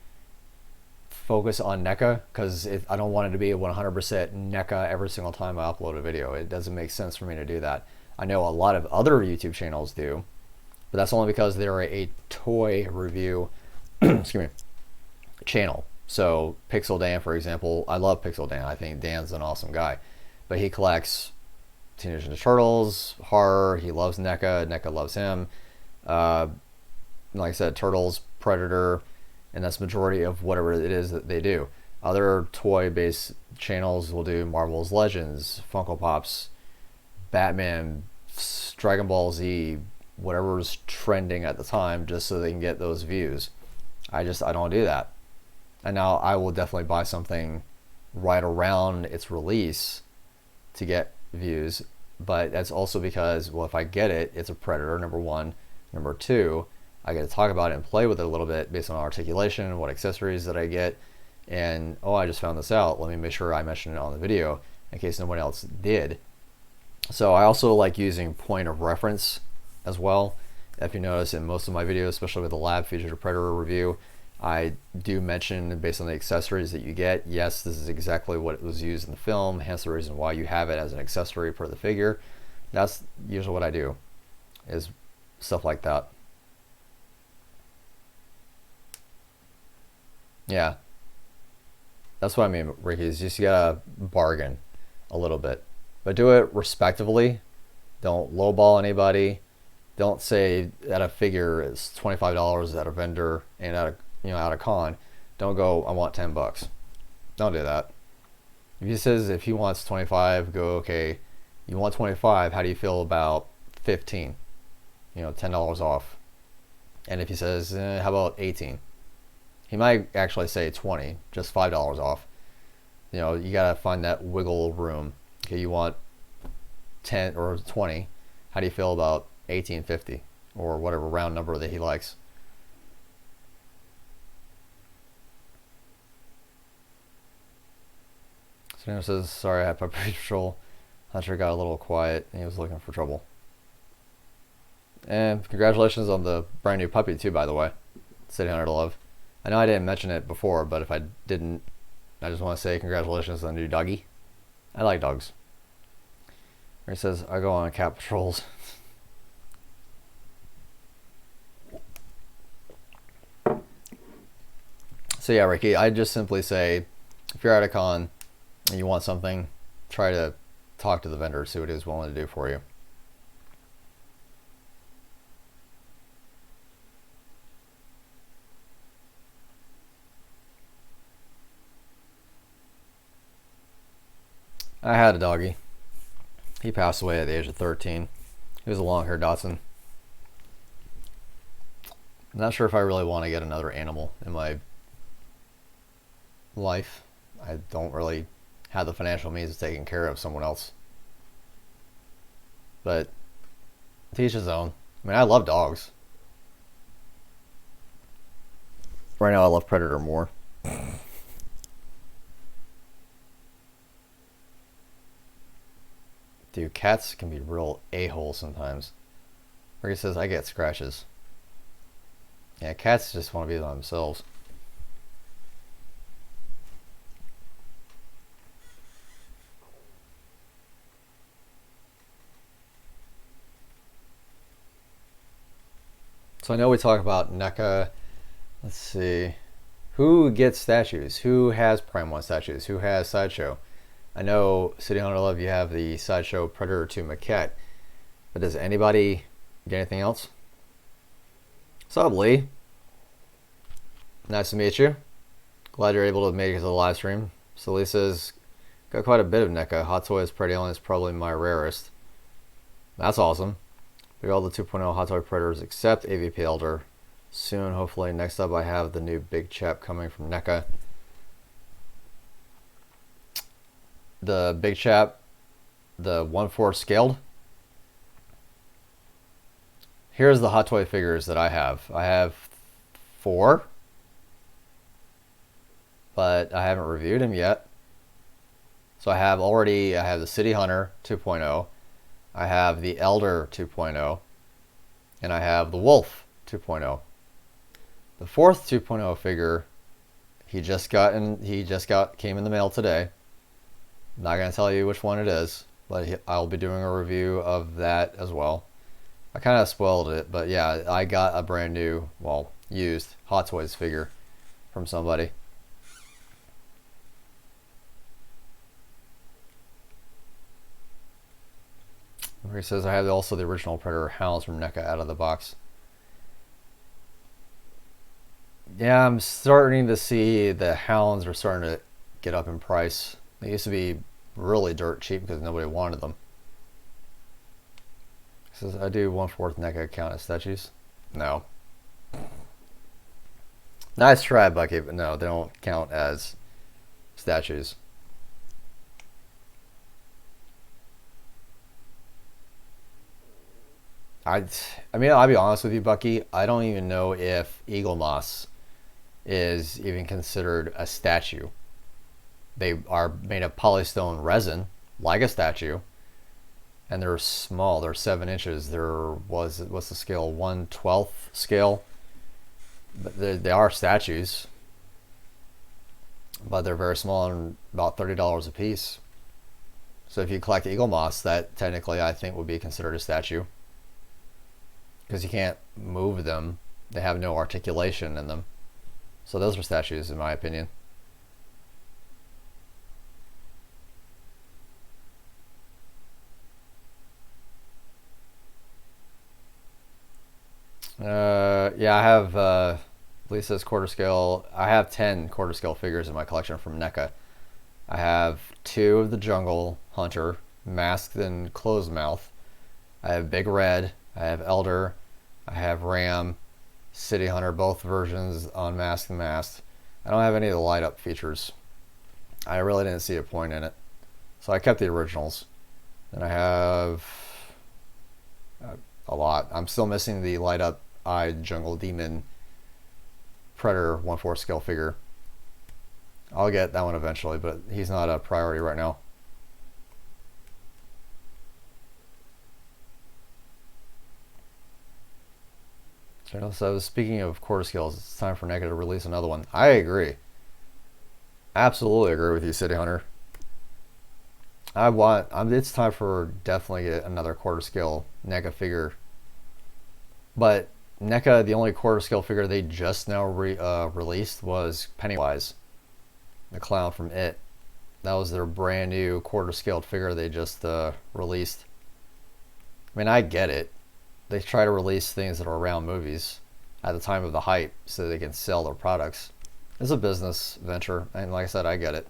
focus on NECA, because I don't want it to be 100% NECA every single time I upload a video. It doesn't make sense for me to do that. I know a lot of other YouTube channels do, but that's only because they're a toy review excuse me, channel. So Pixel Dan, for example, I love Pixel Dan. I think Dan's an awesome guy, but he collects Teenage Ninja Turtles, horror. He loves NECA. NECA loves him. Like I said, Turtles, Predator, and that's majority of whatever it is that they do. Other toy-based channels will do Marvel's Legends, Funko Pops, Batman, Dragon Ball Z, whatever's trending at the time, just so they can get those views. I don't do that. And now I will definitely buy something right around its release to get views, but that's also because, well, if I get it, it's a Predator, number one. Number two, I get to talk about it and play with it a little bit based on articulation and what accessories that I get. And, I just found this out. Let me make sure I mention it on the video in case no one else did. So I also like using point of reference as well. If you notice in most of my videos, especially with the lab featured Predator review, I do mention, based on the accessories that you get, yes, this is exactly what was used in the film, hence the reason why you have it as an accessory per the figure. That's usually what I do, is stuff like that. Yeah, that's what I mean, Ricky, is just you gotta bargain a little bit, but do it respectively. Don't lowball anybody. Don't say that a figure is $25 at a vendor and at a con. Don't go, I want $10. Don't do that. If he wants 25, go, okay, you want 25, how do you feel about 15? $10 off. And if he says, how about 18? He might actually say 20, just $5 off. You gotta find that wiggle room. Okay, you want 10 or 20. How do you feel about 18.50 or whatever round number that he likes? Sinestro says, sorry, I had Puppy Patrol. Hunter got a little quiet and he was looking for trouble. And congratulations on the brand new puppy too, by the way. City Hunter to Love. I know I didn't mention it before, but if I didn't, I just want to say congratulations on the new doggy. I like dogs. He says, I go on cat patrols. So yeah, Ricky, I just simply say, if you're at a con and you want something, try to talk to the vendor, see what he's willing to do for you. I had a doggy. He passed away at the age of 13. He was a long-haired Dachshund. I'm not sure if I really want to get another animal in my life. I don't really have the financial means of taking care of someone else. but to each his own. I mean, I love dogs. Right now, I love Predator more. Dude, cats can be real a-holes sometimes. Ricky says, I get scratches. Yeah, cats just want to be by themselves. So I know we talk about NECA. Let's see. Who gets statues? Who has Prime 1 statues? Who has Sideshow? I know, City Hunter Love, you have the Sideshow Predator 2 maquette. But does anybody get anything else? What's up, Lee? Nice to meet you. Glad you're able to make it to the live stream. So Lee says, got quite a bit of NECA. Hot Toys Pred Alien is probably my rarest. That's awesome. We got all the 2.0 Hot Toy Predators except AVP Elder. Soon, hopefully. Next up, I have the new Big Chap coming from NECA. The Big Chap, the 1/4 scaled. Here's the Hot Toy figures that I have. I have 4, but I haven't reviewed them yet. So I have the City Hunter 2.0. I have the Elder 2.0, and I have the Wolf 2.0. The 4th 2.0 figure, came in the mail today. I'm not gonna tell you which one it is, but I'll be doing a review of that as well. I kind of spoiled it, but yeah, I got a brand new, well, used Hot Toys figure from somebody. He says, I have also the original Predator Hounds from NECA out of the box. Yeah, I'm starting to see the Hounds are starting to get up in price. They used to be really dirt cheap because nobody wanted them. He says, I do 1/4 NECA count as statues. No. Nice try, Bucky, but no, they don't count as statues. I mean, I'll be honest with you, Bucky. I don't even know if Eagle Moss is even considered a statue. They are made of polystone resin, like a statue, and they're small. They're 7 inches. What's the scale? 1/12 scale. But they are statues, but they're very small and about $30 a piece. So if you collect Eagle Moss, that technically I think would be considered a statue. Because you can't move them. They have no articulation in them. So those are statues, in my opinion. Yeah, I have Lisa's quarter scale. I have 10 quarter scale figures in my collection from NECA. I have 2 of the Jungle Hunter, masked and closed mouth. I have Big Red. I have Elder, I have Ram, City Hunter, both versions unmasked and masked. I don't have any of the light up features. I really didn't see a point in it. So I kept the originals. And I have a lot. I'm still missing the light up eyed Jungle Demon Predator 1/4 scale figure. I'll get that one eventually, but he's not a priority right now. So speaking of quarter scales, it's time for NECA to release another one. I agree. Absolutely agree with you, City Hunter. It's time for definitely get another quarter scale NECA figure. But NECA, the only quarter scale figure they just now released was Pennywise, the clown from It. That was their brand new quarter scaled figure they just released. I mean, I get it. They try to release things that are around movies at the time of the hype so they can sell their products. It's a business venture, and like I said, I get it.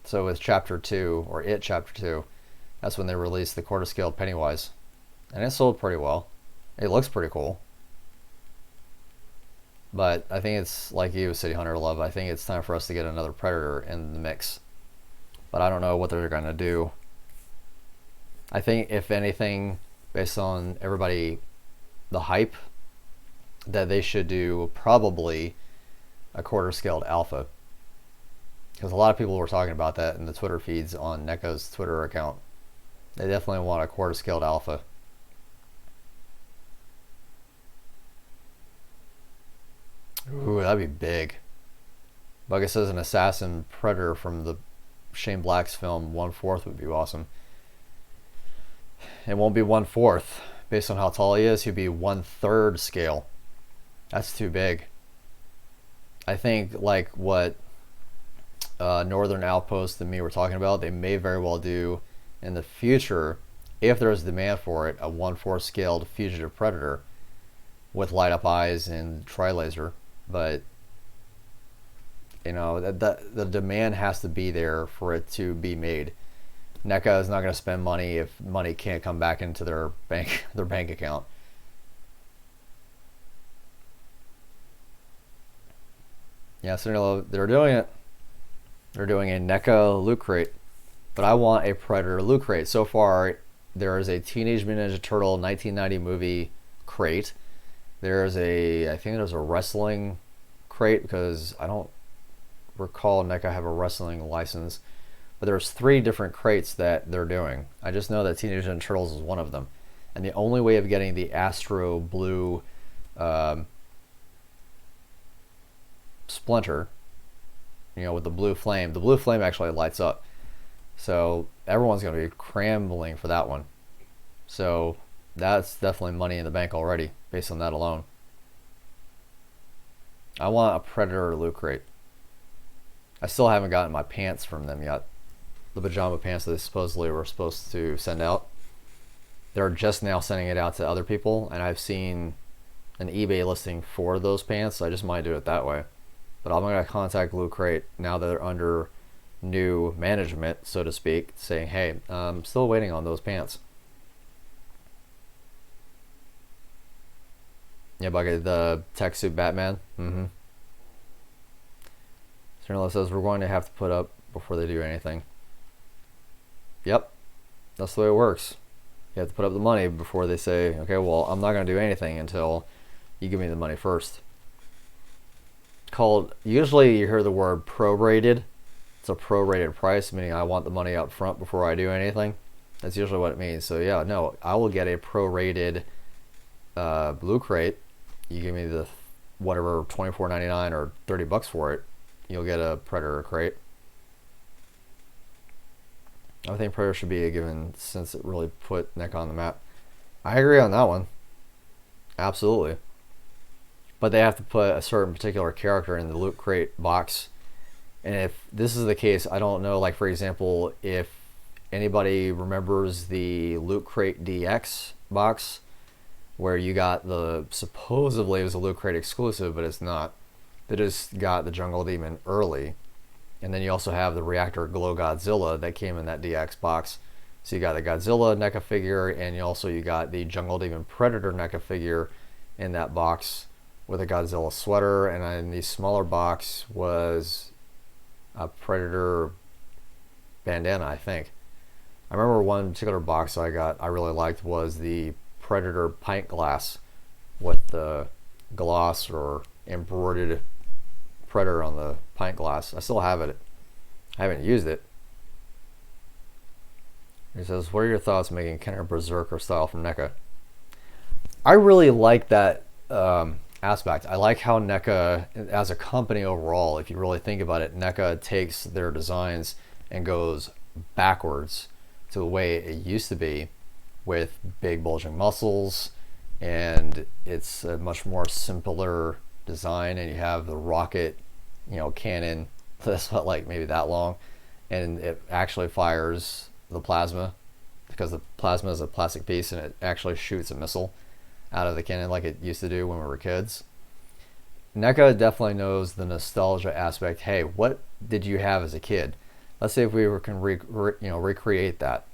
So with Chapter 2, or It Chapter 2, that's when they released the quarter scale Pennywise. And it sold pretty well. It looks pretty cool. But I think it's, like you, City Hunter Love, I think it's time for us to get another Predator in the mix. But I don't know what they're going to do. I think if anything, based on everybody, the hype, that they should do probably a quarter scaled alpha. Because a lot of people were talking about that in the Twitter feeds on NECA's Twitter account. They definitely want a quarter scaled alpha. Ooh, that'd be big. Like it says, an assassin predator from the Shane Black's film 1/4 would be awesome. It won't be 1/4. Based on how tall he is, he'd be 1/3 scale. That's too big. I think like what Northern Outpost and me were talking about, they may very well do in the future, if there's demand for it, a 1/4 scaled fugitive predator with light up eyes and tri-laser. But you know, the demand has to be there for it to be made. NECA is not going to spend money if money can't come back into their bank account. Yeah, so they're doing it. They're doing a NECA loot crate, but I want a Predator loot crate. So far, there is a Teenage Mutant Ninja Turtle 1990 movie crate. There's I think there's a wrestling crate, because I don't recall NECA have a wrestling license. But there's 3 different crates that they're doing. I just know that Teenage Mutant Ninja Turtles is one of them. And the only way of getting the Astro Blue Splinter, you know, with the blue flame actually lights up. So everyone's going to be scrambling for that one. So that's definitely money in the bank already, based on that alone. I want a Predator loot crate. I still haven't gotten my pants from them yet. The pajama pants that they supposedly were supposed to send out. They're just now sending it out to other people, and I've seen an eBay listing for those pants, so I just might do it that way. But I'm going to contact Loot Crate now that they're under new management, so to speak, saying, hey, I'm still waiting on those pants. Yeah, Bucket, the tech suit Batman. Cernilla says we're going to have to put up before they do anything. Yep, that's the way it works. You have to put up the money before they say, okay, well, I'm not going to do anything until you give me the money first. Called, usually you hear the word prorated. It's a prorated price, meaning I want the money up front before I do anything. That's usually what it means. So yeah, no, I will get a prorated blue crate. You give me the whatever, $24.99 or $30 for it, you'll get a Predator crate. I think Predator should be a given, since it really put NECA on the map. I agree on that one. Absolutely. But they have to put a certain particular character in the loot crate box. And if this is the case, I don't know, like for example, if anybody remembers the Loot Crate DX box, where you got the, supposedly it was a Loot Crate exclusive, but it's not. They just got the Jungle Demon early. And then you also have the Reactor Glow Godzilla that came in that DX box. So you got the Godzilla NECA figure, and you got the Jungle Demon Predator NECA figure in that box with a Godzilla sweater. And in the smaller box was a Predator bandana, I think. I remember one particular box I really liked was the Predator pint glass with the gloss or embroidered Predator on the pint glass. I still have it. I haven't used it. He says, what are your thoughts making Kenner Berserker style from NECA? I really like that aspect. I like how NECA, as a company overall, if you really think about it, NECA takes their designs and goes backwards to the way it used to be, with big bulging muscles, and it's a much more simpler design, and you have the rocket, cannon that's like maybe that long, and it actually fires the plasma, because the plasma is a plastic piece and it actually shoots a missile out of the cannon like it used to do when we were kids. NECA definitely knows the nostalgia aspect. Hey, what did you have as a kid? Let's see if we can recreate that.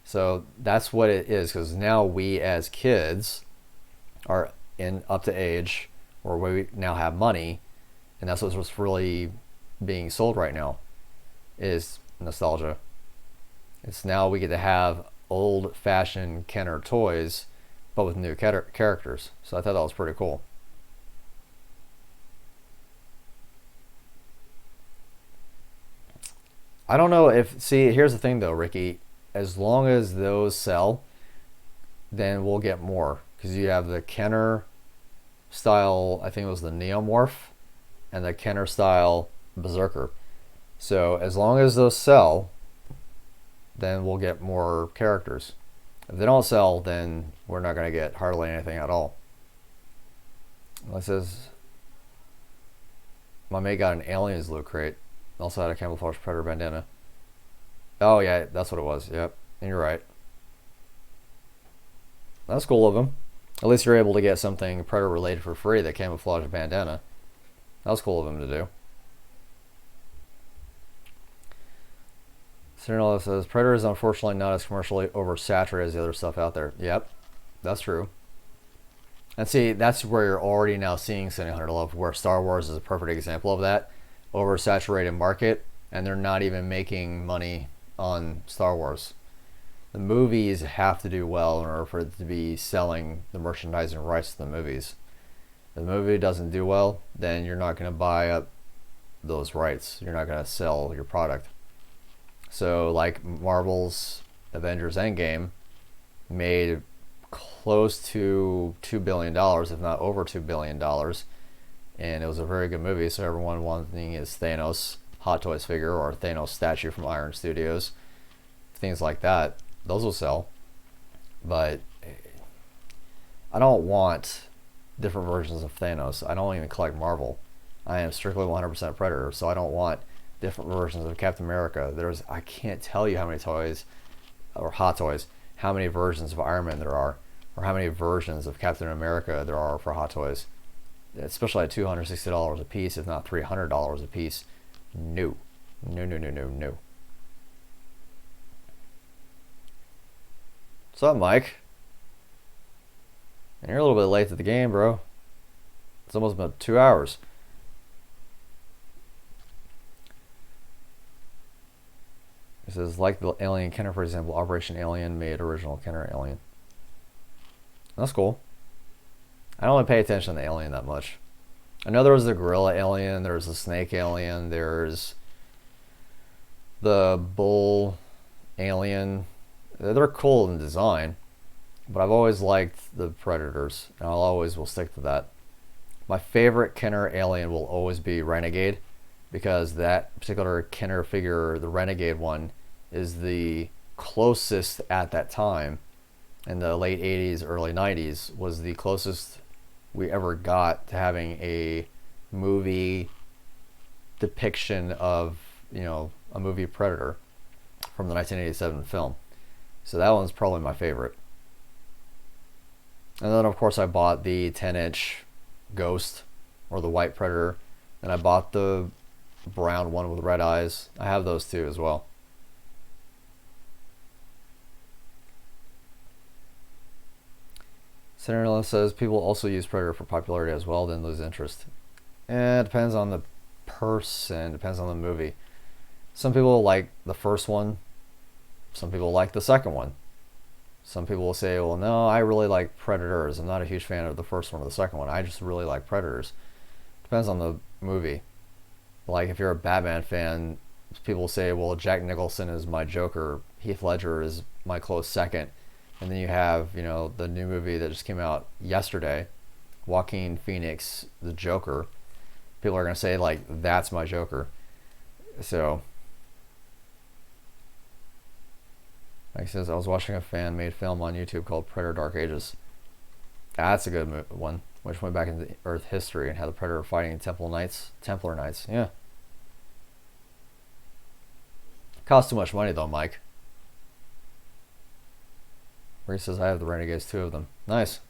So that's what it is, because now we as kids are up to age, or we now have money, and that's what's really being sold right now, is nostalgia. It's now we get to have old-fashioned Kenner toys, but with new characters. So I thought that was pretty cool. I don't know if, see, here's the thing though, Ricky. As long as those sell, then we'll get more. Because you have the Kenner style, I think it was the Neomorph, and the Kenner style Berserker. So as long as those sell, then we'll get more characters. If they don't sell, then we're not going to get hardly anything at all. It says, my mate got an Aliens loot crate. Also had a camouflage Predator bandana. Oh yeah, that's what it was. Yep, and you're right. That's cool of them. At least you're able to get something Predator related for free, that camouflage bandana. That was cool of him to do. Sinestro says, Predator is unfortunately not as commercially oversaturated as the other stuff out there. Yep, that's true. And see, that's where you're already now seeing City Hunter Love, where Star Wars is a perfect example of that. Oversaturated market, and they're not even making money on Star Wars. The movies have to do well in order for it to be selling the merchandising rights to the movies. If the movie doesn't do well, then you're not going to buy up those rights. You're not going to sell your product. So like Marvel's Avengers Endgame made close to $2 billion, if not over $2 billion. And it was a very good movie, so everyone wanting his Thanos Hot Toys figure or Thanos statue from Iron Studios. Things like that. Those will sell. But I don't want different versions of Thanos. I don't even collect Marvel. I am strictly 100% Predator, so I don't want different versions of Captain America. I can't tell you how many toys, or Hot Toys, how many versions of Iron Man there are, or how many versions of Captain America there are for Hot Toys. Especially at $260 a piece, if not $300 a piece. No. No, no, no, no, no. What's up, Mike? And you're a little bit late to the game, bro. It's almost been 2 hours. It says, like the Alien Kenner, for example, Operation Alien made original Kenner Alien. That's cool. I don't really pay attention to the Alien that much. I know there was the Gorilla Alien, there's the Snake Alien, there's the Bull Alien. They're cool in design, but I've always liked the Predators, and I'll always will stick to that. My favorite Kenner Alien will always be Renegade, because that particular Kenner figure, the Renegade one, is the closest at that time, in the late 80s, early 90s, was the closest we ever got to having a movie depiction of, you know, a movie Predator from the 1987 film. So that one's probably my favorite. And then of course I bought the 10-inch Ghost, or the White Predator, and I bought the brown one with red eyes. I have those too as well. Cinderella says people also use Predator for popularity as well, then lose interest. It depends on the person, depends on the movie. Some people like the first one, some people like the second one. Some people will say, well, no, I really like Predators. I'm not a huge fan of the first one or the second one. I just really like Predators. Depends on the movie. Like if you're a Batman fan, people will say, well, Jack Nicholson is my Joker, Heath Ledger is my close second. And then you have, you know, the new movie that just came out yesterday, Joaquin Phoenix, the Joker. People are going to say, like, that's my Joker. So, like he says, I was watching a fan-made film on YouTube called Predator Dark Ages. That's a good one, which went back into Earth history and had the Predator fighting Templar Knights. Yeah. Cost too much money, though, Mike. Where he says, I have the Renegades, 2 of them. Nice.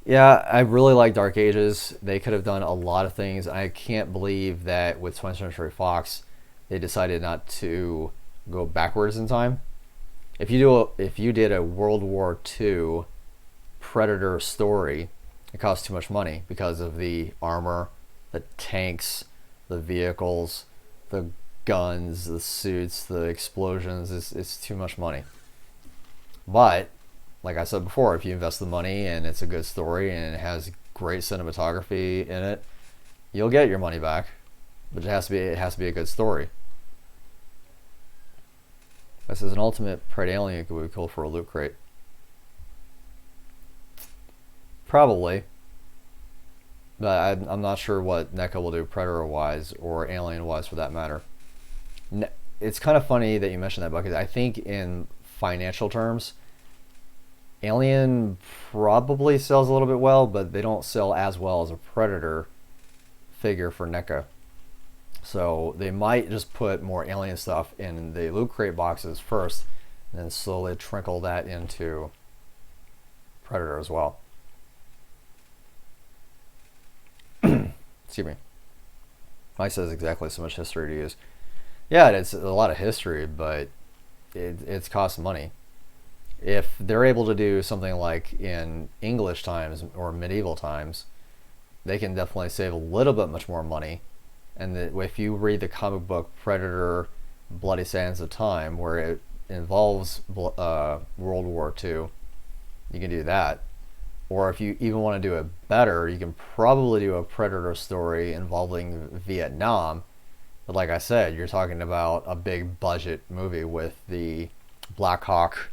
Yeah, I really like Dark Ages. They could have done a lot of things. I can't believe that with 20th Century Fox, they decided not to go backwards in time. If you did a World War II Predator story, it costs too much money because of the armor, the tanks, the vehicles, the guns, the suits, the explosions. It's too much money. But like I said before, if you invest the money and it's a good story and it has great cinematography in it, you'll get your money back. But it has to be a good story. This is an ultimate preyed alien could be cool for a loot crate. Probably. But I'm not sure what NECA will do Predator-wise or Alien-wise for that matter. It's kind of funny that you mentioned that, because I think in financial terms, Alien probably sells a little bit well, but they don't sell as well as a Predator figure for NECA. So they might just put more Alien stuff in the loot crate boxes first, and then slowly trickle that into Predator as well. Excuse me. Mike says exactly so much history to use. Yeah, it's a lot of history, but it's cost money. If they're able to do something like in English times or medieval times, they can definitely save a little bit much more money. And if you read the comic book Predator Bloody Sands of Time, where it involves World War II, you can do that. Or if you even want to do it better, you can probably do a Predator story involving Vietnam. But like I said, you're talking about a big budget movie with the Black Hawk.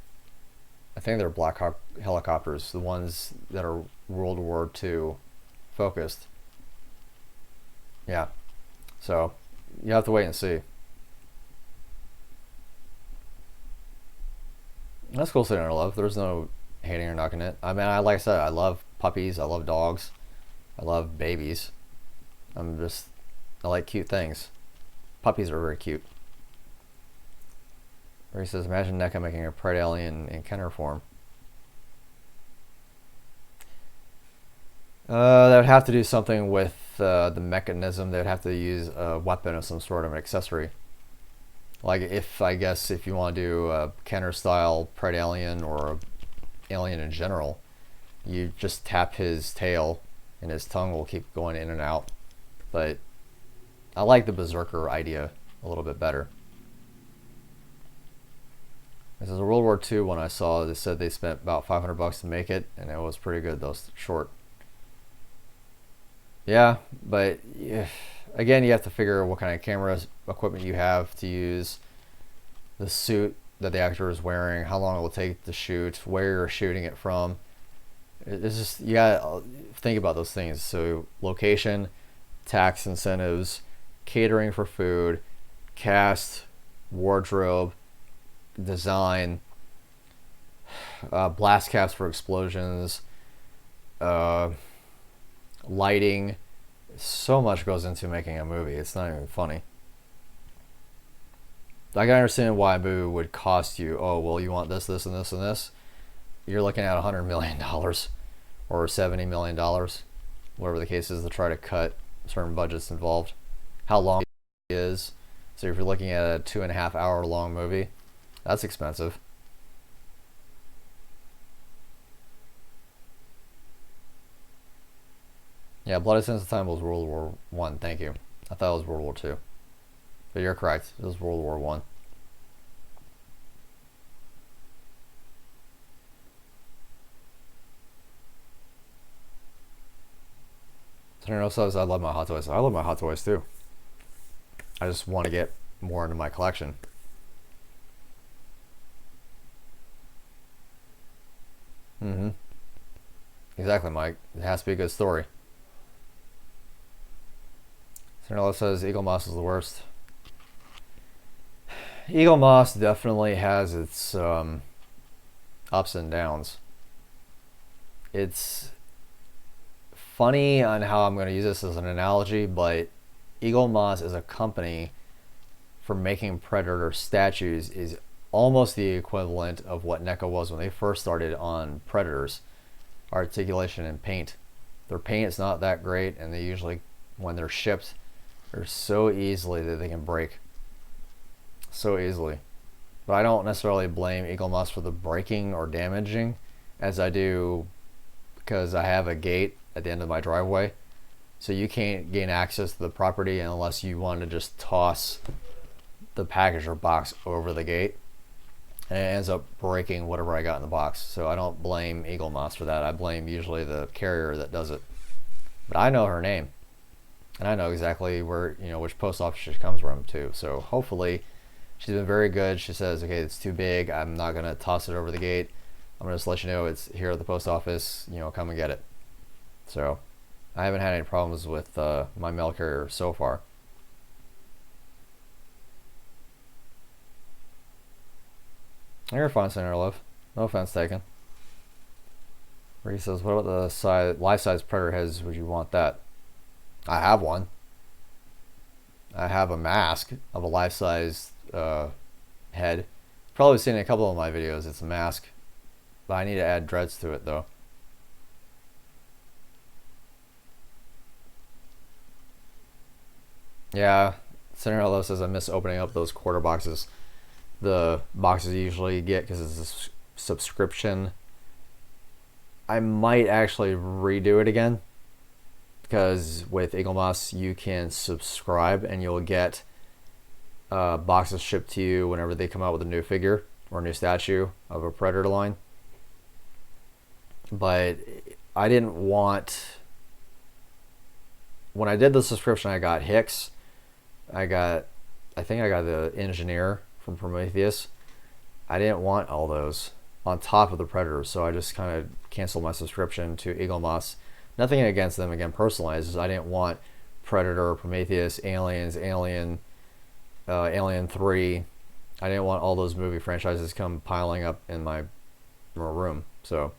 I think they're Black Hawk helicopters, the ones that are World War II focused. Yeah. So you have to wait and see. That's cool sitting in love. There's no hating or knocking it. I mean, like I said, I love puppies. I love dogs. I love babies. I like cute things. Puppies are very cute. Or he says, imagine NECA making a preyed alien in Kenner form. They would have to do something with the mechanism. They would have to use a weapon of some sort of an accessory. Like I guess if you want to do a Kenner style preyed alien or alien in general, you just tap his tail and his tongue will keep going in and out. But I like the Berserker idea a little bit better. This is a World War II one I saw. They said they spent about $500 to make it, and it was pretty good though, short. Yeah, but again, you have to figure what kind of camera equipment you have to use, the suit that the actor is wearing, how long it will take to shoot, where you're shooting it from. It's just, you gotta think about those things. So location, tax incentives, catering for food, cast, wardrobe, design, blast caps for explosions, lighting. So much goes into making a movie. It's not even funny. I can understand why a movie would cost you, oh, well, you want this, this, and this, and this. You're looking at $100 million or $70 million, whatever the case is, to try to cut certain budgets involved. How long it is. So if you're looking at a 2.5 hour long movie, that's expensive. Yeah, Bloody Sands of Time was World War One. Thank you. I thought it was World War II. But you're correct. It was World War One. Tornado says, I love my Hot Toys. I love my Hot Toys too. I just want to get more into my collection. Mm-hmm. Exactly, Mike. It has to be a good story. Tornado says, Eagle Moss is the worst. Eagle Moss definitely has its ups and downs. It's funny on how I'm going to use this as an analogy, but Eagle Moss as a company for making Predator statues is almost the equivalent of what NECA was when they first started on Predators. Articulation and paint. Their paint is not that great, and they usually, when they're shipped, they're so easily that they can break. So easily. But I don't necessarily blame Eagle Moss for the breaking or damaging, as I do because I have a gate at the end of my driveway. So you can't gain access to the property unless you want to just toss the package or box over the gate. and it ends up breaking whatever I got in the box. So I don't blame Eagle Moss for that. I blame usually the carrier that does it. But I know her name, and I know exactly where, you know, which post office she comes from too. So hopefully, she's been very good. She says, okay, it's too big. I'm not gonna toss it over the gate. I'm gonna just let you know it's here at the post office. You know, come and get it. So I haven't had any problems with my mail carrier so far. You're fine, Senator Love. No offense taken. He says, what about the life-size predator heads? Would you want that? I have one. I have a mask of a life-size head. Probably seen in a couple of my videos. It's a mask, but I need to add dreads to it though. Yeah, Senator Love says I miss opening up those quarter boxes. The boxes you usually get because it's a subscription. I might actually redo it again, because with Eagle Moss you can subscribe and you'll get boxes shipped to you whenever they come out with a new figure or a new statue of a Predator line. But I didn't want, when I did the subscription, I got Hicks, I think I got the Engineer from Prometheus. I didn't want all those on top of the Predators, so I just kind of canceled my subscription to Eagle Moss. Nothing against them, again, personalized. I didn't want Predator, Prometheus, Aliens, Alien 3. I didn't want all those movie franchises come piling up in my room. So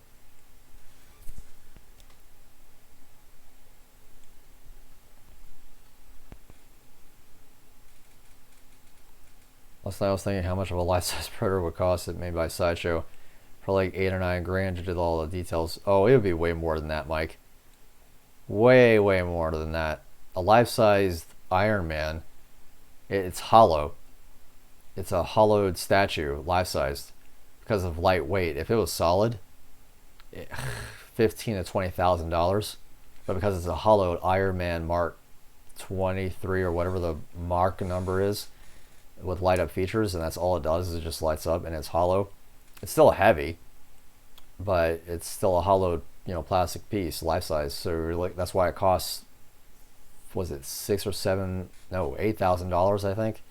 last night I was thinking how much of a life-size Predator would cost it made by Sideshow. For like 8 or 9 grand to do all the details. Oh, it would be way more than that, Mike. Way more than that. A life-sized Iron Man, it's hollow. It's a hollowed statue, life-sized, because of lightweight. If it was solid, $15,000 to $20,000. But because it's a hollowed Iron Man Mark 23 or whatever the mark number is, with light-up features, and that's all it does, is it just lights up and it's hollow. It's still heavy, but it's still a hollowed, you know, plastic piece, life size. So like that's why it costs, was it $8,000, I think.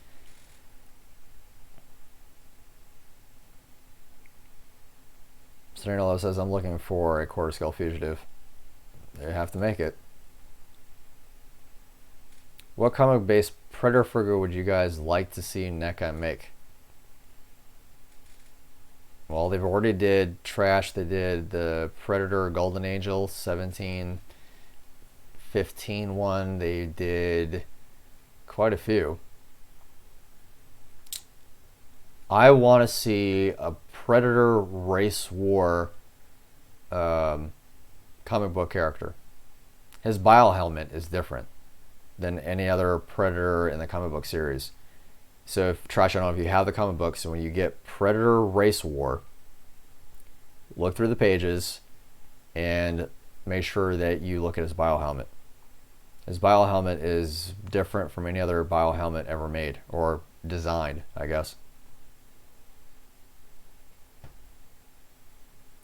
Serenello says I'm looking for a quarter scale fugitive. They have to make it. What comic based Predator figure would you guys like to see NECA make? Well, they've already did Trash. They did the Predator Golden Angel 1715 one. They did quite a few. I want to see a Predator Race War comic book character. His bio helmet is different than any other Predator in the comic book series. So if Trash, I don't know if you have the comic books, so when you get Predator Race War, look through the pages and make sure that you look at his bio helmet. His bio helmet is different from any other bio helmet ever made or designed, I guess.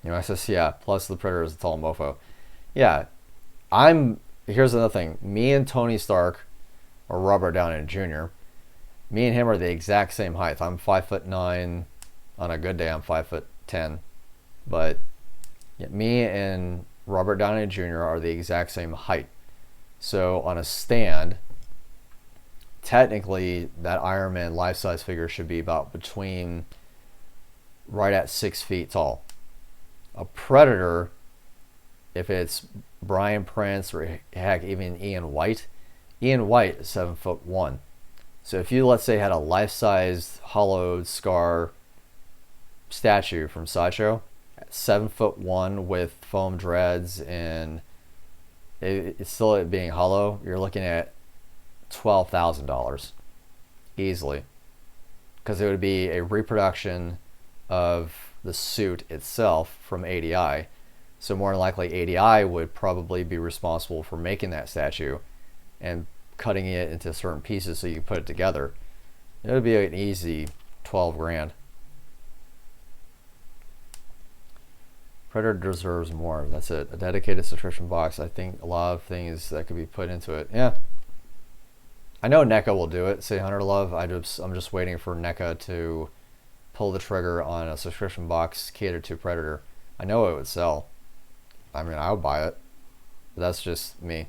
You know, I says, yeah, plus the Predator is a tall mofo. Yeah, here's another thing. Me and Tony Stark, or Robert Downey Jr., me and him are the exact same height. I'm 5'9". On a good day, I'm 5'10". But yeah, me and Robert Downey Jr. are the exact same height. So on a stand, technically that Iron Man life-size figure should be about between right at 6 feet tall. A Predator, if it's Brian Prince or heck even Ian White is 7'1". So if you, let's say, had a life-sized hollowed Scar statue from Sideshow, 7'1" with foam dreads, and it's still it being hollow, you're looking at $12,000 easily, because it would be a reproduction of the suit itself from ADI. So more than likely ADI would probably be responsible for making that statue and cutting it into certain pieces so you can put it together. It would be an easy 12 grand. Predator deserves more. That's it. A dedicated subscription box. I think a lot of things that could be put into it. Yeah. I know NECA will do it. Say Hunter Love. I'm just waiting for NECA to pull the trigger on a subscription box catered to Predator. I know it would sell. I mean, I would buy it. But that's just me.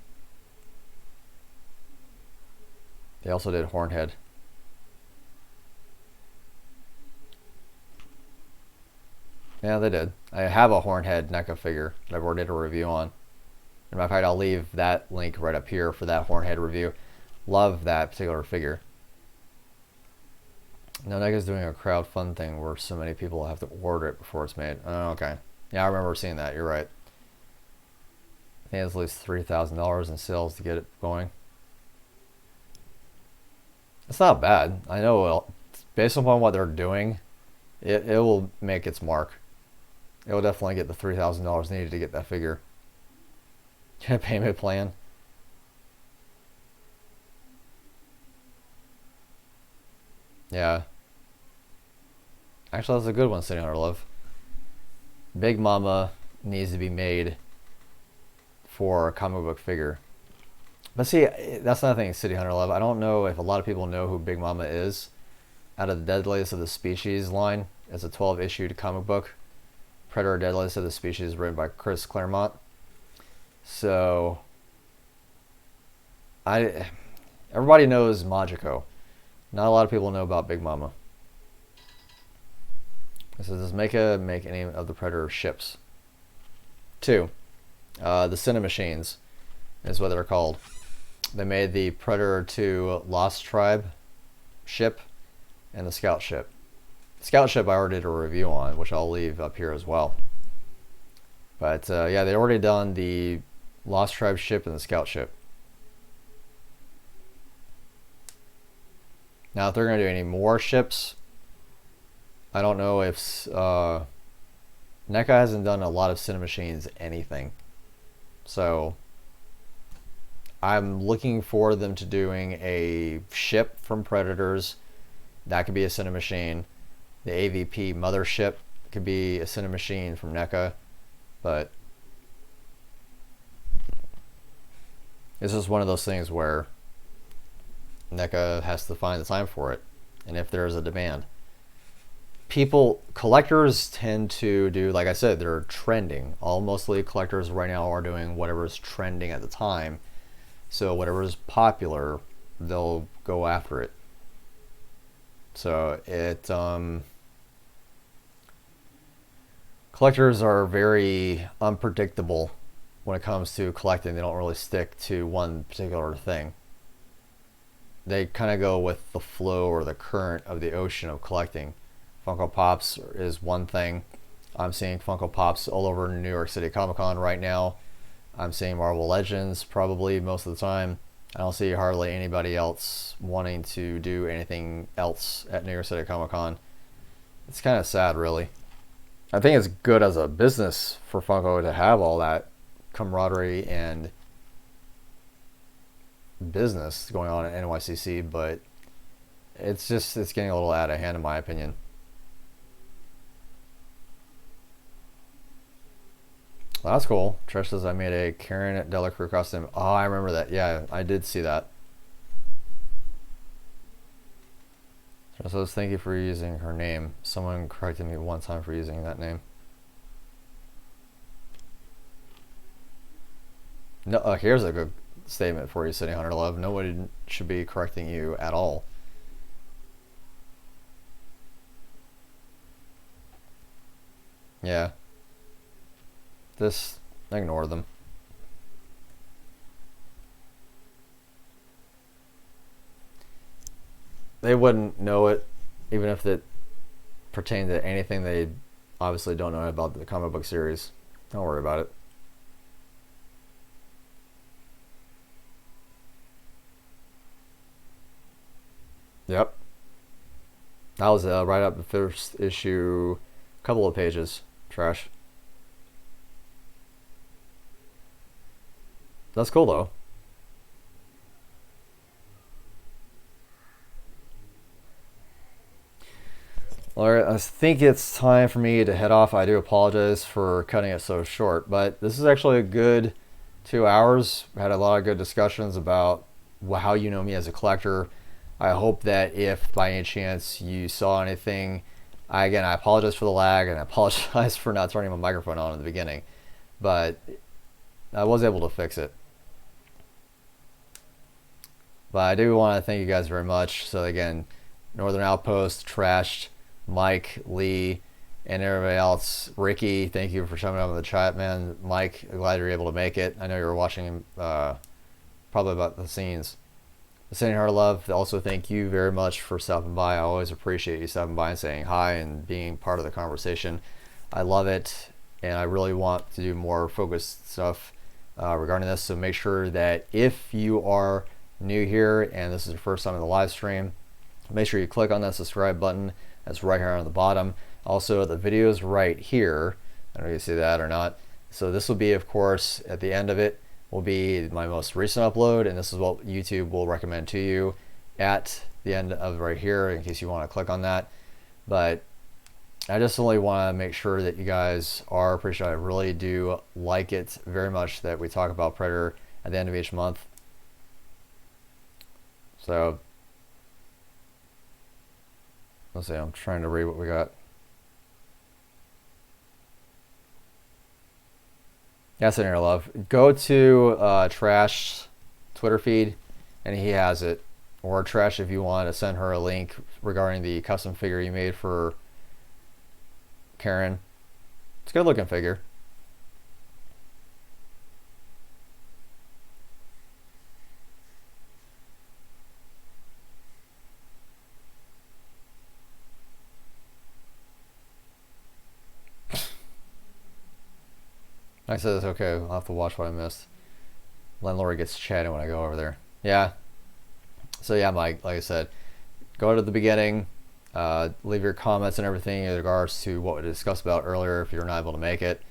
They also did Hornhead. Yeah, they did. I have a Hornhead NECA figure that I've already did a review on. As a matter of fact, I'll leave that link right up here for that Hornhead review. Love that particular figure. Now NECA's doing a crowdfund thing where so many people have to order it before it's made. Oh, okay. Yeah, I remember seeing that. You're right. I think it's at least $3,000 in sales to get it going. It's not bad. I know based upon what they're doing, it will make its mark. It will definitely get the $3,000 needed to get that figure. Payment plan. Yeah. Actually, that's a good one, City Hunter Love. Big Mama needs to be made for a comic book figure. But see, that's another thing, City Hunter Love. I don't know if a lot of people know who Big Mama is. Out of the Deadliest of the Species line, it's a 12-issue comic book. Predator Deadliest of the Species, written by Chris Claremont. So, everybody knows Magico. Not a lot of people know about Big Mama. It says, does NECA make any of the Predator ships? 2. The Cinemachines is what they're called. They made the Predator 2 Lost Tribe ship and the Scout ship. The Scout ship I already did a review on, which I'll leave up here as well. But yeah, they already done the Lost Tribe ship and the Scout ship. Now, if they're going to do any more ships, I don't know if NECA hasn't done a lot of Cinemachines anything. So I'm looking for them to doing a ship from Predators. That could be a Cinemachine. The AVP mothership could be a Cinemachine from NECA. But this is one of those things where NECA has to find the time for it, and if there's a demand. Collectors tend to do, like I said, they're trending. Mostly collectors right now are doing whatever's trending at the time. So whatever is popular, they'll go after it. So collectors are very unpredictable when it comes to collecting. They don't really stick to one particular thing. They kind of go with the flow or the current of the ocean of collecting. Funko Pops is one thing. I'm seeing Funko Pops all over New York City Comic Con right now. I'm seeing Marvel Legends probably most of the time. I don't see hardly anybody else wanting to do anything else at New York City Comic Con. It's kind of sad, really. I think it's good as a business for Funko to have all that camaraderie and business going on at NYCC, but it's getting a little out of hand in my opinion. Well, that's cool. Trish says I made a Karen Delacruz costume. Oh, I remember that. Yeah, I did see that. Trish says thank you for using her name. Someone corrected me one time for using that name. No, here's a good statement for you, City Hunter Love. Nobody should be correcting you at all. Yeah. Just ignore them. They wouldn't know it, even if it pertained to anything they obviously don't know about the comic book series. Don't worry about it. Yep. That was right up the first issue, couple of pages. Trash. That's cool though. All right, I think it's time for me to head off. I do apologize for cutting it so short, but this is actually a good 2 hours. We had a lot of good discussions about how you know me as a collector. I hope that if by any chance you saw anything, I apologize for the lag and I apologize for not turning my microphone on in the beginning, but I was able to fix it. But I do want to thank you guys very much. So again, Northern Outpost, Trashed, Mike, Lee, and everybody else. Ricky, thank you for showing up in the chat, man. Mike, glad you're able to make it. I know you were watching probably about the scenes. Sending her love. Also, thank you very much for stopping by. I always appreciate you stopping by and saying hi and being part of the conversation. I love it, and I really want to do more focused stuff regarding this. So make sure that if you are new here and this is your first time in the live stream, make sure you click on that subscribe button. That's right here on the bottom. Also, the video is right here. I don't know if you see that or not. So this will be, of course, at the end of it will be my most recent upload, and this is what YouTube will recommend to you at the end of right here in case you want to click on that. But I just only want to make sure that you guys are appreciative. I really do like it very much that we talk about Predator at the end of each month. So let's see, I'm trying to read what we got. Yes, in your love. Go to Trash Twitter feed, and he has it. Or Trash if you want to send her a link regarding the custom figure you made for Karen. It's a good looking figure. I said it's okay. I'll have to watch what I missed. Landlord gets chatting when I go over there. Yeah. So yeah, Mike, like I said, go to the beginning, leave your comments and everything in regards to what we discussed about earlier if you're not able to make it.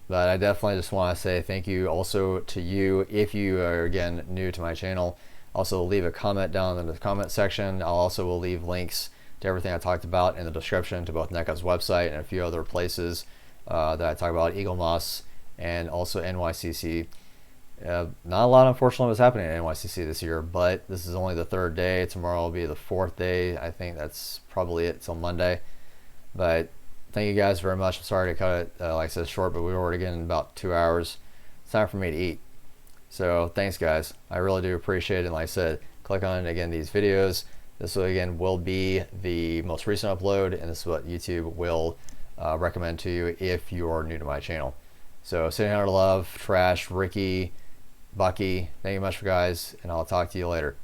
But I definitely just want to say thank you also to you if you are, again, new to my channel. Also, leave a comment down in the comment section. I'll also will leave links to everything I talked about in the description to both NECA's website and a few other places that I talk about, Eagle Moss and also NYCC. Not a lot, unfortunately, was happening at NYCC this year, but this is only the third day. Tomorrow will be the fourth day. I think that's probably it till Monday. But thank you guys very much. I'm sorry to cut it, like I said, short, but we were already getting about 2 hours. It's time for me to eat. So thanks, guys. I really do appreciate it. And like I said, click on, again, these videos. This will, again, will be the most recent upload, and this is what YouTube will recommend to you if you're new to my channel. So sending out love, Trash, Ricky, Bucky, thank you much, guys, and I'll talk to you later.